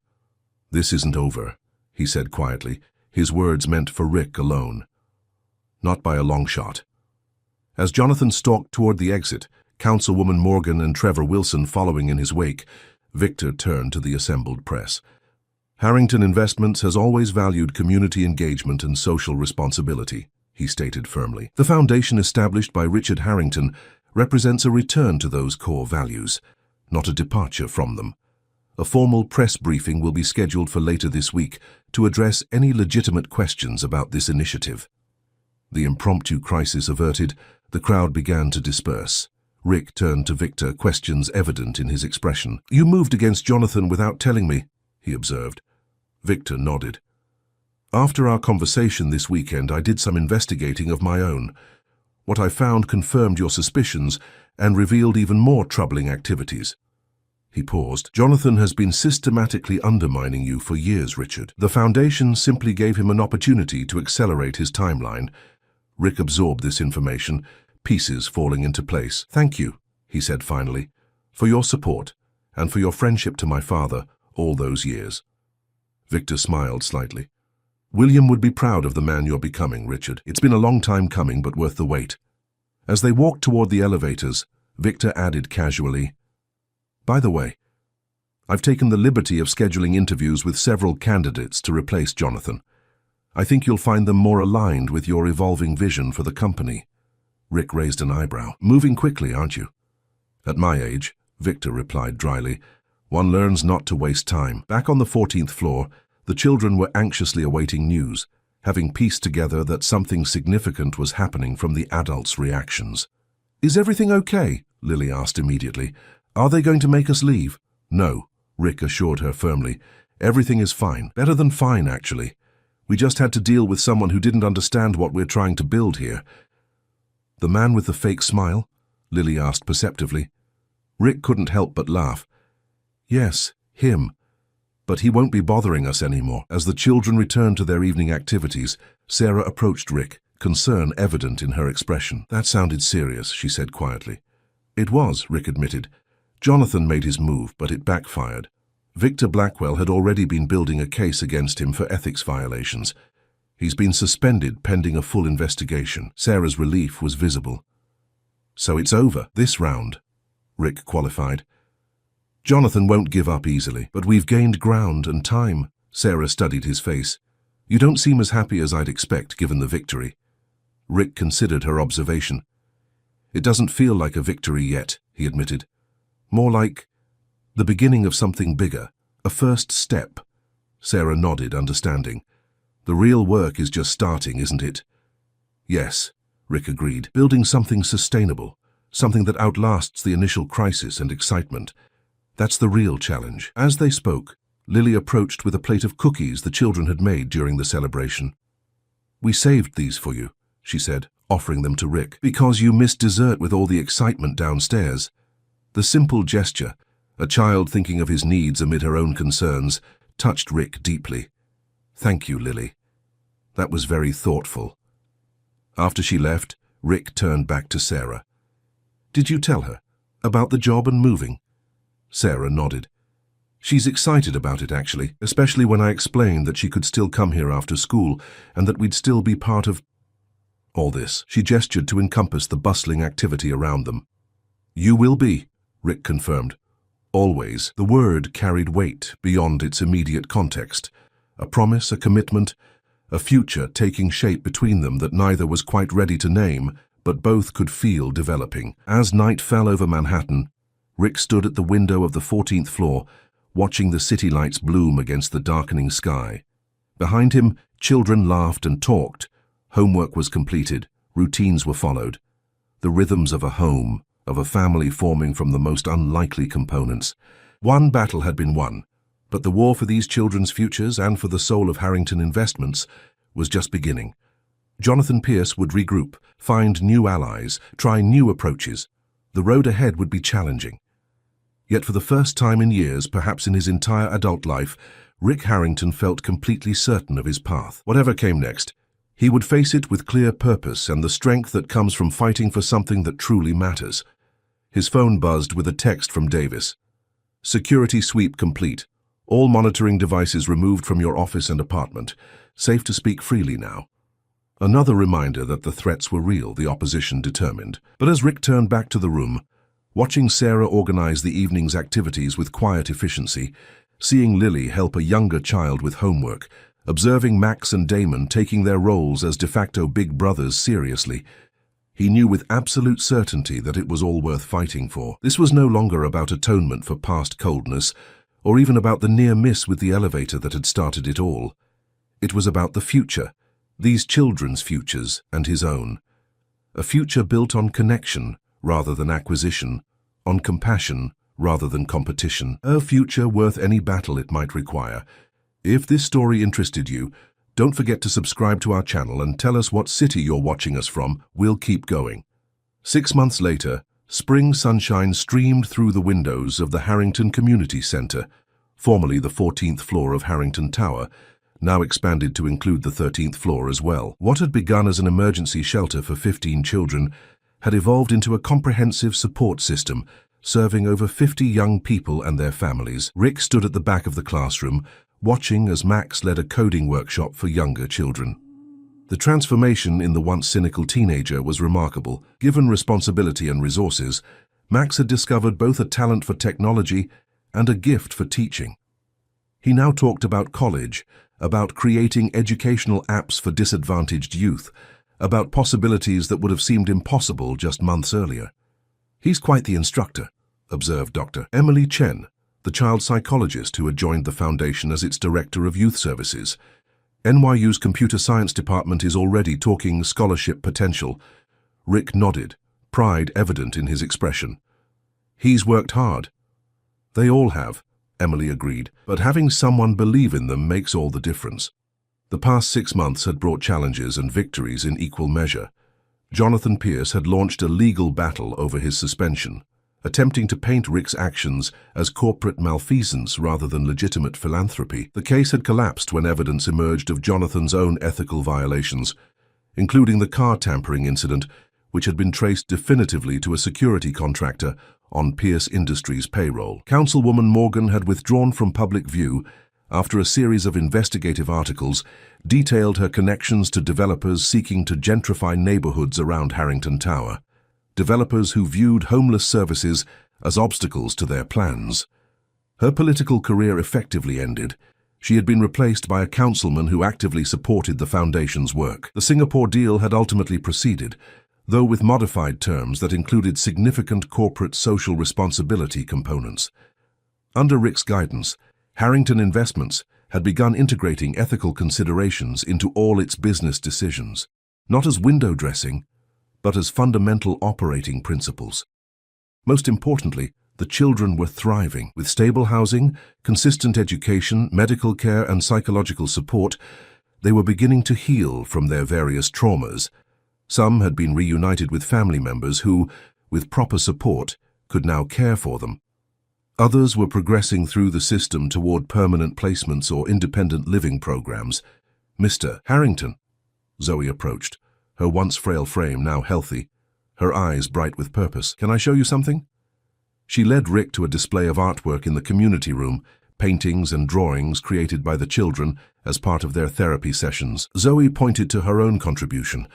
This isn't over, he said quietly, his words meant for Rick alone. Not by a long shot. As Jonathan stalked toward the exit, Councilwoman Morgan and Trevor Wilson following in his wake, Victor turned to the assembled press. Harrington Investments has always valued community engagement and social responsibility, he stated firmly. The foundation established by Richard Harrington represents a return to those core values, not a departure from them. A formal press briefing will be scheduled for later this week to address any legitimate questions about this initiative. The impromptu crisis averted, the crowd began to disperse. Rick turned to Victor, questions evident in his expression. You moved against Jonathan without telling me, he observed. Victor nodded. After our conversation this weekend, I did some investigating of my own. What I found confirmed your suspicions and revealed even more troubling activities. He paused. Jonathan has been systematically undermining you for years, Richard. The foundation simply gave him an opportunity to accelerate his timeline. Rick absorbed this information, pieces falling into place. Thank you, he said finally, for your support and for your friendship to my father all those years. Victor smiled slightly. William would be proud of the man you're becoming, Richard. It's been a long time coming, but worth the wait. As they walked toward the elevators, Victor added casually, By the way, I've taken the liberty of scheduling interviews with several candidates to replace Jonathan. I think you'll find them more aligned with your evolving vision for the company. Rick raised an eyebrow. Moving quickly, aren't you? At my age, Victor replied dryly, one learns not to waste time. Back on the 14th floor, the children were anxiously awaiting news, having pieced together that something significant was happening from the adults' reactions. Is everything okay? Lily asked immediately. Are they going to make us leave? No, Rick assured her firmly. Everything is fine. Better than fine, actually. We just had to deal with someone who didn't understand what we're trying to build here. The man with the fake smile? Lily asked perceptively. Rick couldn't help but laugh. Yes, him. But he won't be bothering us anymore. As the children returned to their evening activities, Sarah approached Rick, concern evident in her expression. That sounded serious, she said quietly. It was, Rick admitted. Jonathan made his move, but it backfired. Victor Blackwell had already been building a case against him for ethics violations. He's been suspended pending a full investigation. Sarah's relief was visible. So it's over, this round, Rick qualified. Jonathan won't give up easily, but we've gained ground and time. Sarah studied his face. You don't seem as happy as I'd expect, given the victory. Rick considered her observation. It doesn't feel like a victory yet, he admitted. More like the beginning of something bigger, a first step. Sarah nodded, understanding. The real work is just starting, isn't it? Yes, Rick agreed. Building something sustainable, something that outlasts the initial crisis and excitement. That's the real challenge. As they spoke, Lily approached with a plate of cookies the children had made during the celebration. "We saved these for you," she said, offering them to Rick, "because you missed dessert with all the excitement downstairs." The simple gesture, a child thinking of his needs amid her own concerns, touched Rick deeply. "Thank you, Lily. That was very thoughtful." After she left, Rick turned back to Sarah. "Did you tell her about the job and moving?" Sarah nodded. "She's excited about it, actually, especially when I explained that she could still come here after school and that we'd still be part of all this." She gestured to encompass the bustling activity around them. "You will be," Rick confirmed. "Always." The word carried weight beyond its immediate context. A promise, a commitment, a future taking shape between them that neither was quite ready to name, but both could feel developing. As night fell over Manhattan, Rick stood at the window of the 14th floor, watching the city lights bloom against the darkening sky. Behind him, children laughed and talked. Homework was completed, routines were followed. The rhythms of a home, of a family forming from the most unlikely components. One battle had been won, but the war for these children's futures and for the soul of Harrington Investments was just beginning. Jonathan Pierce would regroup, find new allies, try new approaches. The road ahead would be challenging. Yet for the first time in years, perhaps in his entire adult life, Rick Harrington felt completely certain of his path. Whatever came next, he would face it with clear purpose and the strength that comes from fighting for something that truly matters. His phone buzzed with a text from Davis. "Security sweep complete. All monitoring devices removed from your office and apartment. Safe to speak freely now." Another reminder that the threats were real, the opposition determined. But as Rick turned back to the room, watching Sarah organize the evening's activities with quiet efficiency, seeing Lily help a younger child with homework, observing Max and Damon taking their roles as de facto big brothers seriously, he knew with absolute certainty that it was all worth fighting for. This was no longer about atonement for past coldness, or even about the near miss with the elevator that had started it all. It was about the future, these children's futures and his own. A future built on connection rather than acquisition, on compassion rather than competition. A future worth any battle it might require. If this story interested you, don't forget to subscribe to our channel and tell us what city you're watching us from. We'll keep going. 6 months later, spring sunshine streamed through the windows of the Harrington Community Center, formerly the 14th floor of Harrington Tower, now expanded to include the 13th floor as well. What had begun as an emergency shelter for 15 children had evolved into a comprehensive support system, serving over 50 young people and their families. Rick stood at the back of the classroom, watching as Max led a coding workshop for younger children. The transformation in the once cynical teenager was remarkable. Given responsibility and resources, Max had discovered both a talent for technology and a gift for teaching. He now talked about college, about creating educational apps for disadvantaged youth, about possibilities that would have seemed impossible just months earlier. "He's quite the instructor," observed Dr. Emily Chen, the child psychologist who had joined the foundation as its director of youth services. "NYU's computer science department is already talking scholarship potential." Rick nodded, pride evident in his expression. "He's worked hard." "They all have," Emily agreed, "but having someone believe in them makes all the difference." The past 6 months had brought challenges and victories in equal measure. Jonathan Pierce had launched a legal battle over his suspension, attempting to paint Rick's actions as corporate malfeasance rather than legitimate philanthropy. The case had collapsed when evidence emerged of Jonathan's own ethical violations, including the car tampering incident, which had been traced definitively to a security contractor on Pierce Industries' payroll. Councilwoman Morgan had withdrawn from public view after a series of investigative articles detailed her connections to developers seeking to gentrify neighborhoods around Harrington Tower, developers who viewed homeless services as obstacles to their plans. Her political career effectively ended. She had been replaced by a councilman who actively supported the foundation's work. The Singapore deal had ultimately proceeded, though with modified terms that included significant corporate social responsibility components. Under Rick's guidance, Harrington Investments had begun integrating ethical considerations into all its business decisions, not as window dressing, but as fundamental operating principles. Most importantly, The children were thriving. With stable housing, consistent education, medical care, and psychological support, they were beginning to heal from their various traumas. Some had been reunited with family members who, with proper support, could now care for them. Others were progressing through the system toward permanent placements or independent living programs. "Mr. Harrington," Zoe approached, her once frail frame now healthy, her eyes bright with purpose. "Can I show you something?" She led Rick to a display of artwork in the community room, paintings and drawings created by the children as part of their therapy sessions. Zoe pointed to her own contribution,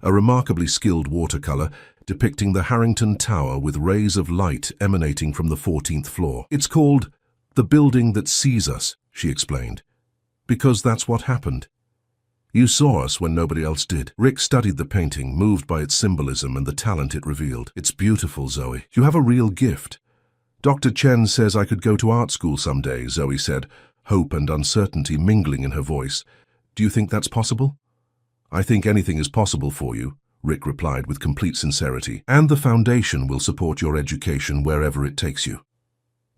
a remarkably skilled watercolor depicting the Harrington Tower with rays of light emanating from the 14th floor. "It's called The Building That Sees Us," she explained, "because that's what happened. You saw us when nobody else did." Rick studied the painting, moved by its symbolism and the talent it revealed. "It's beautiful, Zoe. You have a real gift." "Dr. Chen says I could go to art school someday," Zoe said, hope and uncertainty mingling in her voice. "Do you think that's possible?" "I think anything is possible for you," Rick replied with complete sincerity, "and the foundation will support your education wherever it takes you."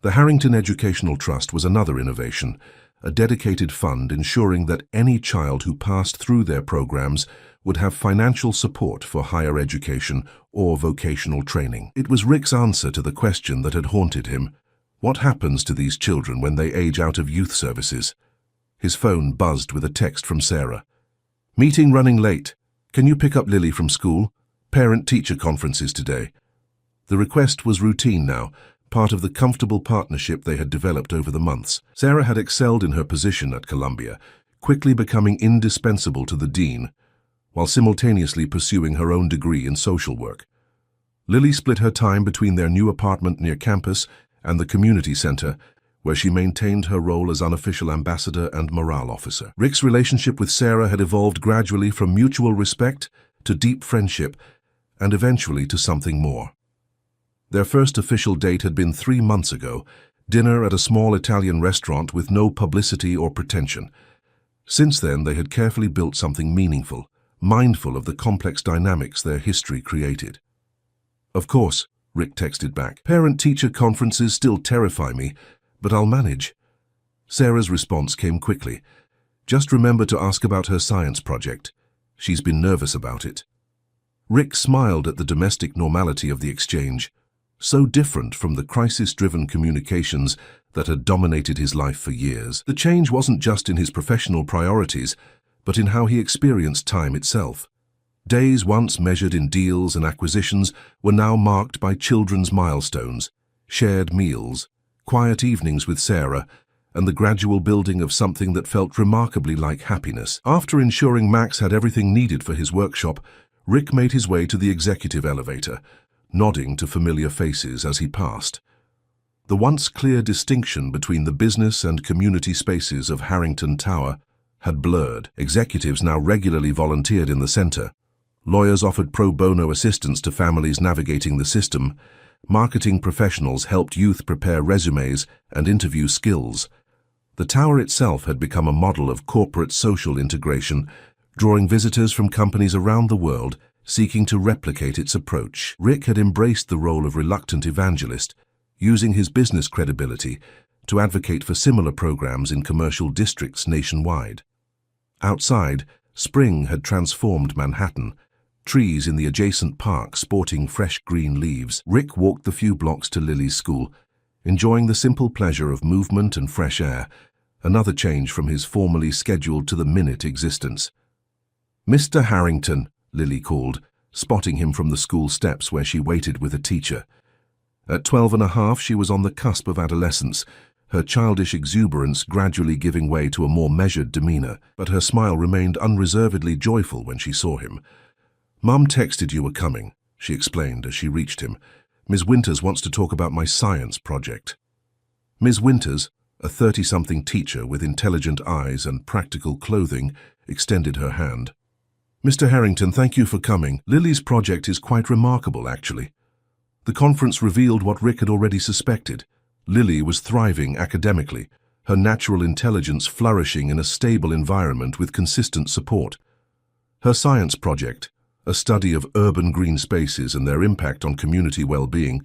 The Harrington Educational Trust was another innovation, a dedicated fund ensuring that any child who passed through their programs would have financial support for higher education or vocational training. It was Rick's answer to the question that had haunted him: what happens to these children when they age out of youth services? His phone buzzed with a text from Sarah. "Meeting running late. Can you pick up Lily from school? Parent-teacher conferences today." The request was routine now, part of the comfortable partnership they had developed over the months. Sarah had excelled in her position at Columbia, quickly becoming indispensable to the dean, while simultaneously pursuing her own degree in social work. Lily split her time between their new apartment near campus and the community center, where she maintained her role as unofficial ambassador and morale officer. Rick's relationship with Sarah had evolved gradually from mutual respect to deep friendship and eventually to something more. Their first official date had been 3 months ago, dinner at a small Italian restaurant with no publicity or pretension. Since then, they had carefully built something meaningful, mindful of the complex dynamics their history created. "Of course," Rick texted back. "Parent-teacher conferences still terrify me, but I'll manage." Sarah's response came quickly. "Just remember to ask about her science project. She's been nervous about it." Rick smiled at the domestic normality of the exchange, so different from the crisis-driven communications that had dominated his life for years. The change wasn't just in his professional priorities, but in how he experienced time itself. Days once measured in deals and acquisitions were now marked by children's milestones, shared meals, quiet evenings with Sarah, and the gradual building of something that felt remarkably like happiness. After ensuring Max had everything needed for his workshop, Rick made his way to the executive elevator, nodding to familiar faces as he passed. The once clear distinction between the business and community spaces of Harrington Tower had blurred. Executives now regularly volunteered in the center. Lawyers offered pro bono assistance to families navigating the system. Marketing professionals helped youth prepare resumes and interview skills. The tower itself had become a model of corporate social integration, drawing visitors from companies around the world seeking to replicate its approach. Rick had embraced the role of reluctant evangelist, using his business credibility to advocate for similar programs in commercial districts nationwide. Outside, spring had transformed Manhattan, trees in the adjacent park sporting fresh green leaves. Rick walked the few blocks to Lily's school, enjoying the simple pleasure of movement and fresh air, another change from his formally scheduled to-the-minute existence. "Mr. Harrington," Lily called, spotting him from the school steps where she waited with a teacher. At 12 and a half, she was on the cusp of adolescence, her childish exuberance gradually giving way to a more measured demeanor, but her smile remained unreservedly joyful when she saw him. "Mum texted you were coming," she explained as she reached him. "Ms. Winters wants to talk about my science project." Ms. Winters, a 30-something teacher with intelligent eyes and practical clothing, extended her hand. "Mr. Harrington, thank you for coming. Lily's project is quite remarkable, actually." The conference revealed what Rick had already suspected. Lily was thriving academically, her natural intelligence flourishing in a stable environment with consistent support. Her science project, a study of urban green spaces and their impact on community well-being,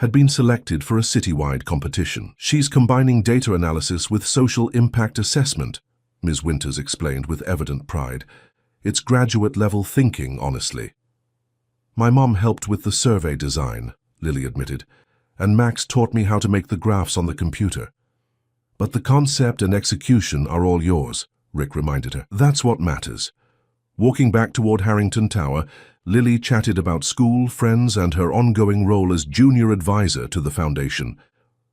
had been selected for a citywide competition. She's combining data analysis with social impact assessment, Ms. Winters explained with evident pride. It's graduate-level thinking, honestly. My mom helped with the survey design, Lily admitted, and Max taught me how to make the graphs on the computer. But the concept and execution are all yours, Rick reminded her. That's what matters. Walking back toward Harrington Tower, Lily chatted about school, friends, and her ongoing role as junior advisor to the foundation.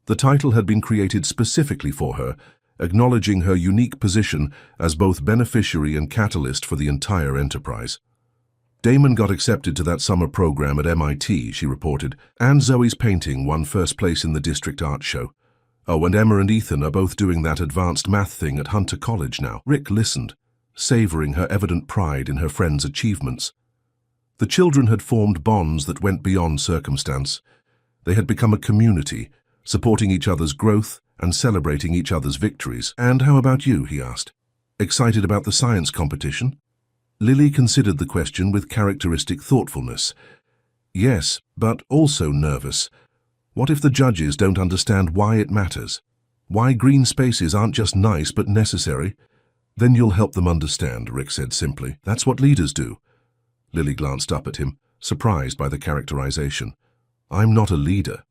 The title had been created specifically for her, acknowledging her unique position as both beneficiary and catalyst for the entire enterprise. Damon got accepted to that summer program at MIT, she reported, and Zoe's painting won first place in the district art show. Oh, and Emma and Ethan are both doing that advanced math thing at Hunter College now. Rick listened, savoring her evident pride in her friend's achievements. The children had formed bonds that went beyond circumstance. They had become a community, supporting each other's growth and celebrating each other's victories. And how about you, he asked. Excited about the science competition? Lily considered the question with characteristic thoughtfulness. Yes, but also nervous. What if the judges don't understand why it matters? Why green spaces aren't just nice but necessary? Then you'll help them understand, Rick said simply. That's what leaders do. Lily glanced up at him, surprised by the characterization. I'm not a leader.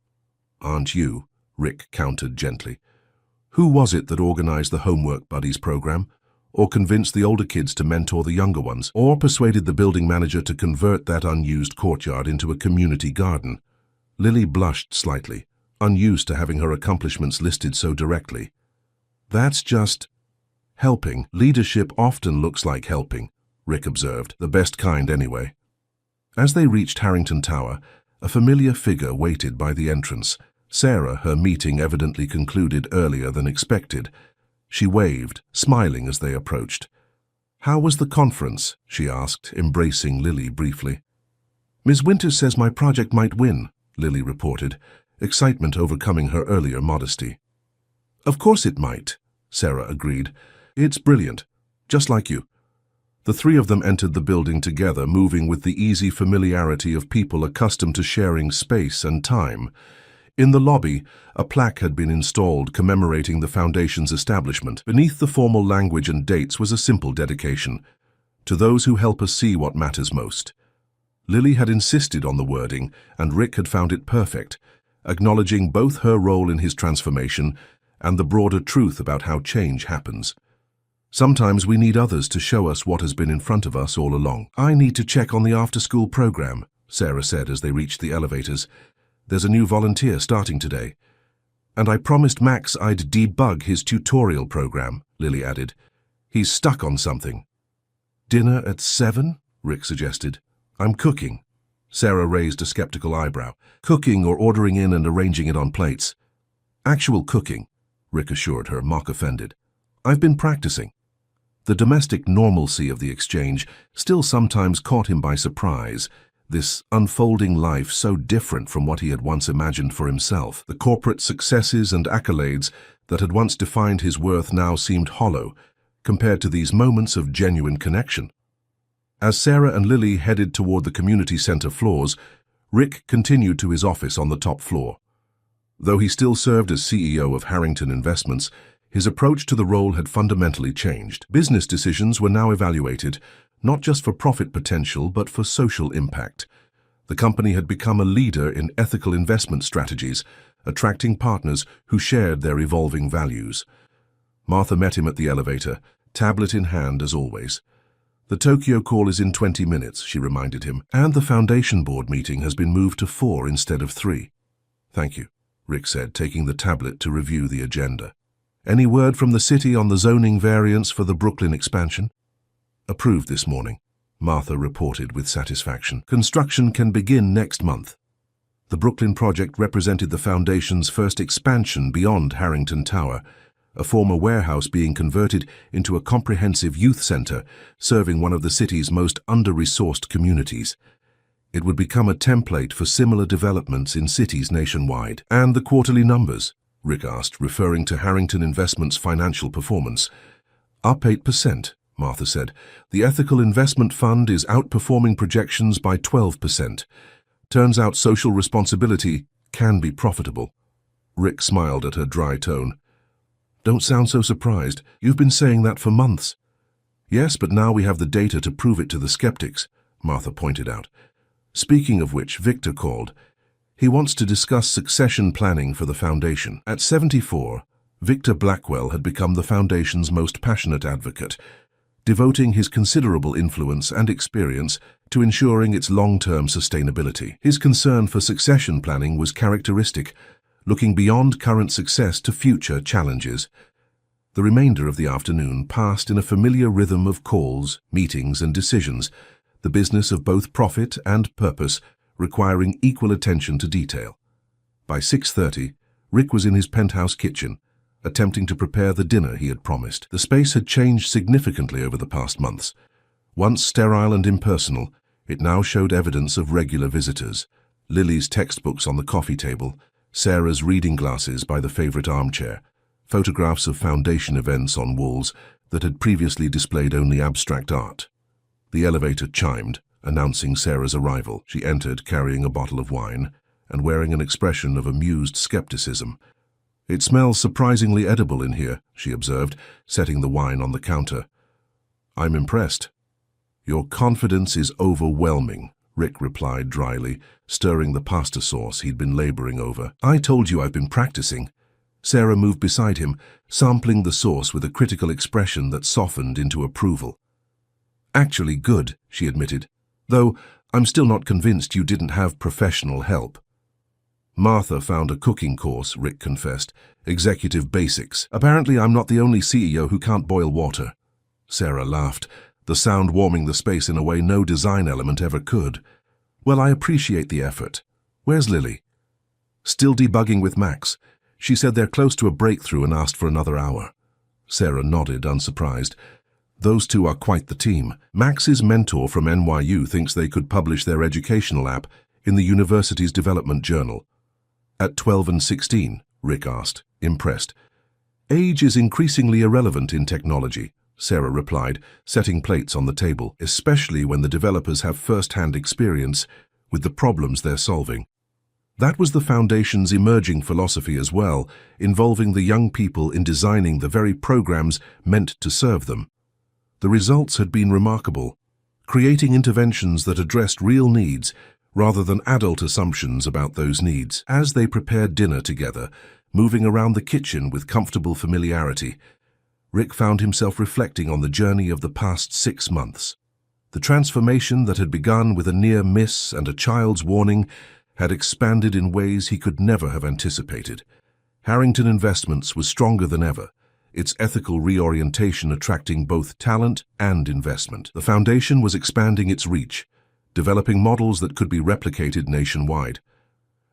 Aren't you? Rick countered gently. Who was it that organized the Homework Buddies program? Or convinced the older kids to mentor the younger ones? Or persuaded the building manager to convert that unused courtyard into a community garden? Lily blushed slightly, unused to having her accomplishments listed so directly. That's just helping. Leadership often looks like helping, Rick observed, the best kind anyway. As they reached Harrington Tower, a familiar figure waited by the entrance. Sarah, her meeting evidently concluded earlier than expected. She waved, smiling as they approached. How was the conference? She asked, embracing Lily briefly. Ms. Winters says my project might win, Lily reported, excitement overcoming her earlier modesty. Of course it might, Sarah agreed. It's brilliant, just like you. The three of them entered the building together, moving with the easy familiarity of people accustomed to sharing space and time. In the lobby, a plaque had been installed commemorating the Foundation's establishment. Beneath the formal language and dates was a simple dedication, to those who help us see what matters most. Lily had insisted on the wording, and Rick had found it perfect, acknowledging both her role in his transformation and the broader truth about how change happens. Sometimes we need others to show us what has been in front of us all along. I need to check on the after-school program, Sarah said as they reached the elevators. There's a new volunteer starting today. And I promised Max I'd debug his tutorial program, Lily added. He's stuck on something. Dinner at 7? Rick suggested. I'm cooking. Sarah raised a skeptical eyebrow. Cooking or ordering in and arranging it on plates? Actual cooking, Rick assured her, mock offended. I've been practicing. The domestic normalcy of the exchange still sometimes caught him by surprise, this unfolding life so different from what he had once imagined for himself. The corporate successes and accolades that had once defined his worth now seemed hollow, compared to these moments of genuine connection. As Sarah and Lily headed toward the community center floors, Rick continued to his office on the top floor. Though he still served as CEO of Harrington Investments, his approach to the role had fundamentally changed. Business decisions were now evaluated, not just for profit potential, but for social impact. The company had become a leader in ethical investment strategies, attracting partners who shared their evolving values. Martha met him at the elevator, tablet in hand as always. The Tokyo call is in 20 minutes, she reminded him, and the Foundation Board meeting has been moved to 4 instead of 3. Thank you, Rick said, taking the tablet to review the agenda. Any word from the city on the zoning variance for the Brooklyn expansion? Approved this morning, Martha reported with satisfaction. Construction can begin next month. The Brooklyn project represented the Foundation's first expansion beyond Harrington Tower, a former warehouse being converted into a comprehensive youth center serving one of the city's most under-resourced communities. It would become a template for similar developments in cities nationwide. And the quarterly numbers? Rick asked, referring to Harrington Investments' financial performance. Up 8%, Martha said. The Ethical Investment Fund is outperforming projections by 12%. Turns out social responsibility can be profitable. Rick smiled at her dry tone. Don't sound so surprised. You've been saying that for months. Yes, but now we have the data to prove it to the skeptics, Martha pointed out. Speaking of which, Victor called. He wants to discuss succession planning for the foundation. At 74, Victor Blackwell had become the foundation's most passionate advocate, devoting his considerable influence and experience to ensuring its long-term sustainability. His concern for succession planning was characteristic, looking beyond current success to future challenges. The remainder of the afternoon passed in a familiar rhythm of calls, meetings, and decisions, the business of both profit and purpose requiring equal attention to detail. By 6:30, Rick was in his penthouse kitchen, attempting to prepare the dinner he had promised. The space had changed significantly over the past months. Once sterile and impersonal, it now showed evidence of regular visitors. Lily's textbooks on the coffee table, Sarah's reading glasses by the favorite armchair, photographs of foundation events on walls that had previously displayed only abstract art. The elevator chimed, announcing Sarah's arrival. She entered carrying a bottle of wine and wearing an expression of amused skepticism. It smells surprisingly edible in here, she observed, setting the wine on the counter. I'm impressed. Your confidence is overwhelming, Rick replied dryly, stirring the pasta sauce he'd been laboring over. I told you I've been practicing. Sarah moved beside him, sampling the sauce with a critical expression that softened into approval. Actually good, she admitted, though I'm still not convinced you didn't have professional help. Martha found a cooking course, Rick confessed. Executive basics. Apparently I'm not the only CEO who can't boil water. Sarah laughed, the sound warming the space in a way no design element ever could. Well, I appreciate the effort. Where's Lily? Still debugging with Max. She said they're close to a breakthrough and asked for another hour. Sarah nodded, unsurprised. Those two are quite the team. Max's mentor from NYU thinks they could publish their educational app in the university's development journal. At 12 and 16, Rick asked, impressed. Age is increasingly irrelevant in technology, Sarah replied, setting plates on the table, especially when the developers have first-hand experience with the problems they're solving. That was the Foundation's emerging philosophy as well, involving the young people in designing the very programs meant to serve them. The results had been remarkable, creating interventions that addressed real needs rather than adult assumptions about those needs. As they prepared dinner together, moving around the kitchen with comfortable familiarity, Rick found himself reflecting on the journey of the past 6 months. The transformation that had begun with a near miss and a child's warning had expanded in ways he could never have anticipated. Harrington Investments was stronger than ever, its ethical reorientation attracting both talent and investment. The foundation was expanding its reach, developing models that could be replicated nationwide.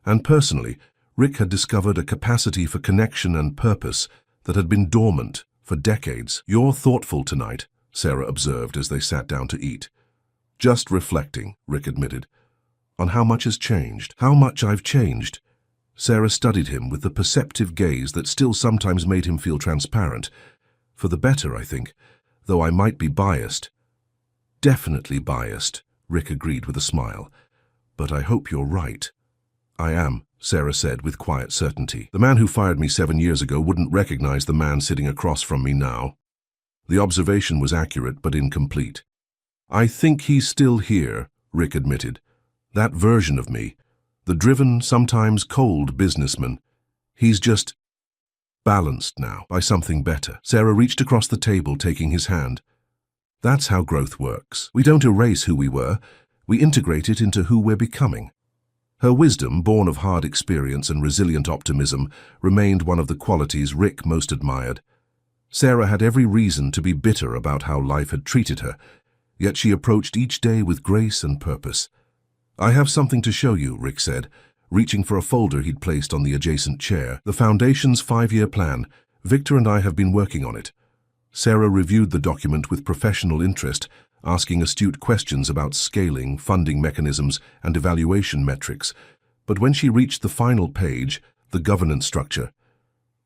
And personally, Rick had discovered a capacity for connection and purpose that had been dormant for decades. You're thoughtful tonight, Sarah observed as they sat down to eat. Just reflecting, Rick admitted, on how much has changed. How much I've changed. Sarah studied him with the perceptive gaze that still sometimes made him feel transparent. For the better, I think, though I might be biased. Definitely biased, Rick agreed with a smile. But I hope you're right. I am, Sarah said with quiet certainty. The man who fired me 7 years ago wouldn't recognize the man sitting across from me now. The observation was accurate but incomplete. I think he's still here, Rick admitted. That version of me, the driven, sometimes cold businessman, he's just balanced now by something better. Sarah reached across the table, taking his hand. That's how growth works. We don't erase who we were, we integrate it into who we're becoming. Her wisdom, born of hard experience and resilient optimism, remained one of the qualities Rick most admired. Sarah had every reason to be bitter about how life had treated her, yet she approached each day with grace and purpose. I have something to show you, Rick said, reaching for a folder he'd placed on the adjacent chair. The Foundation's 5-year plan. Victor and I have been working on it. Sarah reviewed the document with professional interest, asking astute questions about scaling, funding mechanisms, and evaluation metrics. But when she reached the final page, the governance structure,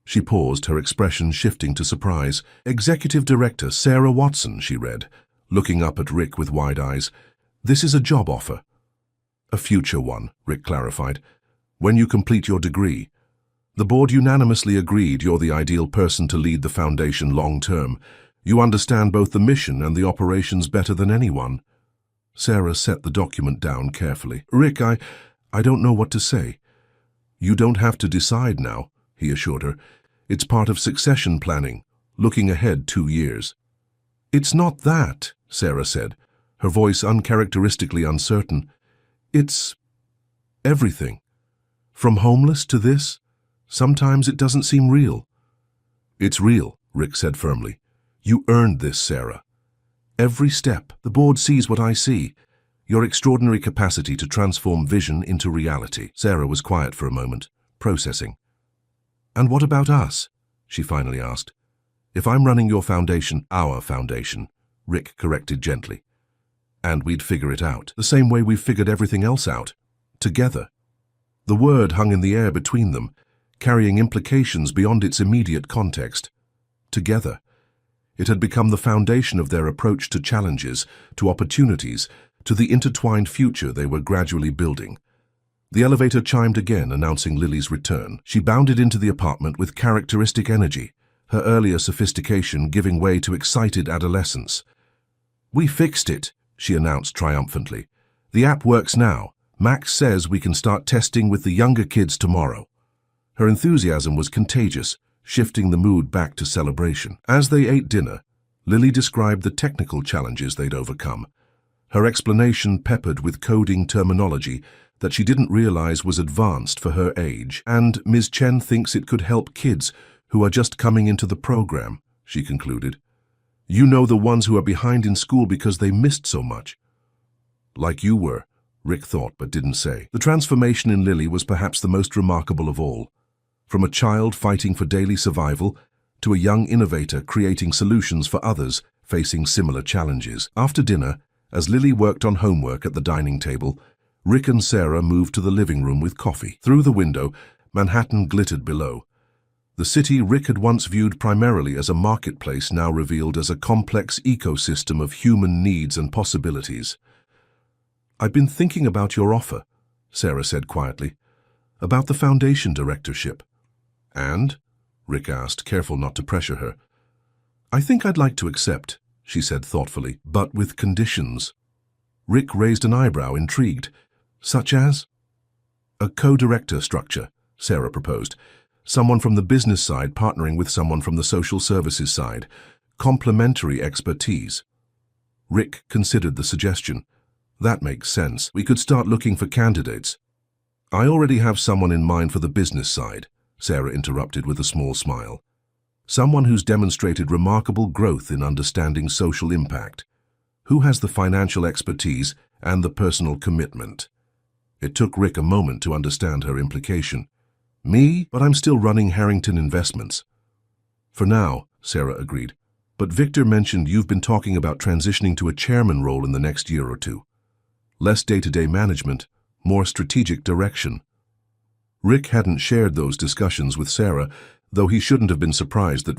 she paused, her expression shifting to surprise. Executive Director Sarah Watson, she read, looking up at Rick with wide eyes. This is a job offer. A future one, Rick clarified. When you complete your degree. The board unanimously agreed you're the ideal person to lead the foundation long-term. You understand both the mission and the operations better than anyone. Sarah set the document down carefully. Rick, I don't know what to say. You don't have to decide now, he assured her. It's part of succession planning, looking ahead 2 years. It's not that, Sarah said, her voice uncharacteristically uncertain. It's everything. From homeless to this, sometimes it doesn't seem real. It's real, Rick said firmly. You earned this, Sarah. Every step, the board sees what I see. Your extraordinary capacity to transform vision into reality. Sarah was quiet for a moment, processing. And what about us? She finally asked. If I'm running your foundation, our foundation, Rick corrected gently. And we'd figure it out, the same way we've figured everything else out, together. The word hung in the air between them, carrying implications beyond its immediate context. Together. It had become the foundation of their approach to challenges, to opportunities, to the intertwined future they were gradually building. The elevator chimed again, announcing Lily's return. She bounded into the apartment with characteristic energy, her earlier sophistication giving way to excited adolescence. We fixed it, she announced triumphantly. The app works now. Max says we can start testing with the younger kids tomorrow. Her enthusiasm was contagious, shifting the mood back to celebration. As they ate dinner, Lily described the technical challenges they'd overcome, her explanation peppered with coding terminology that she didn't realize was advanced for her age. And Ms. Chen thinks it could help kids who are just coming into the program, she concluded. You know, the ones who are behind in school because they missed so much. Like you were, Rick thought but didn't say. The transformation in Lily was perhaps the most remarkable of all. From a child fighting for daily survival to a young innovator creating solutions for others facing similar challenges. After dinner, as Lily worked on homework at the dining table, Rick and Sarah moved to the living room with coffee. Through the window, Manhattan glittered below. The city Rick had once viewed primarily as a marketplace now revealed as a complex ecosystem of human needs and possibilities. I've been thinking about your offer, Sarah said quietly, about the foundation directorship. And? Rick asked, careful not to pressure her. I think I'd like to accept, she said thoughtfully, but with conditions. Rick raised an eyebrow, intrigued. Such as? A co-director structure, Sarah proposed. Someone from the business side partnering with someone from the social services side. Complementary expertise. Rick considered the suggestion. That makes sense. We could start looking for candidates. I already have someone in mind for the business side, Sarah interrupted with a small smile. Someone who's demonstrated remarkable growth in understanding social impact. Who has the financial expertise and the personal commitment? It took Rick a moment to understand her implication. Me? But I'm still running Harrington Investments. For now, Sarah agreed. But Victor mentioned you've been talking about transitioning to a chairman role in the next year or two. Less day-to-day management, more strategic direction. Rick hadn't shared those discussions with Sarah, though he shouldn't have been surprised that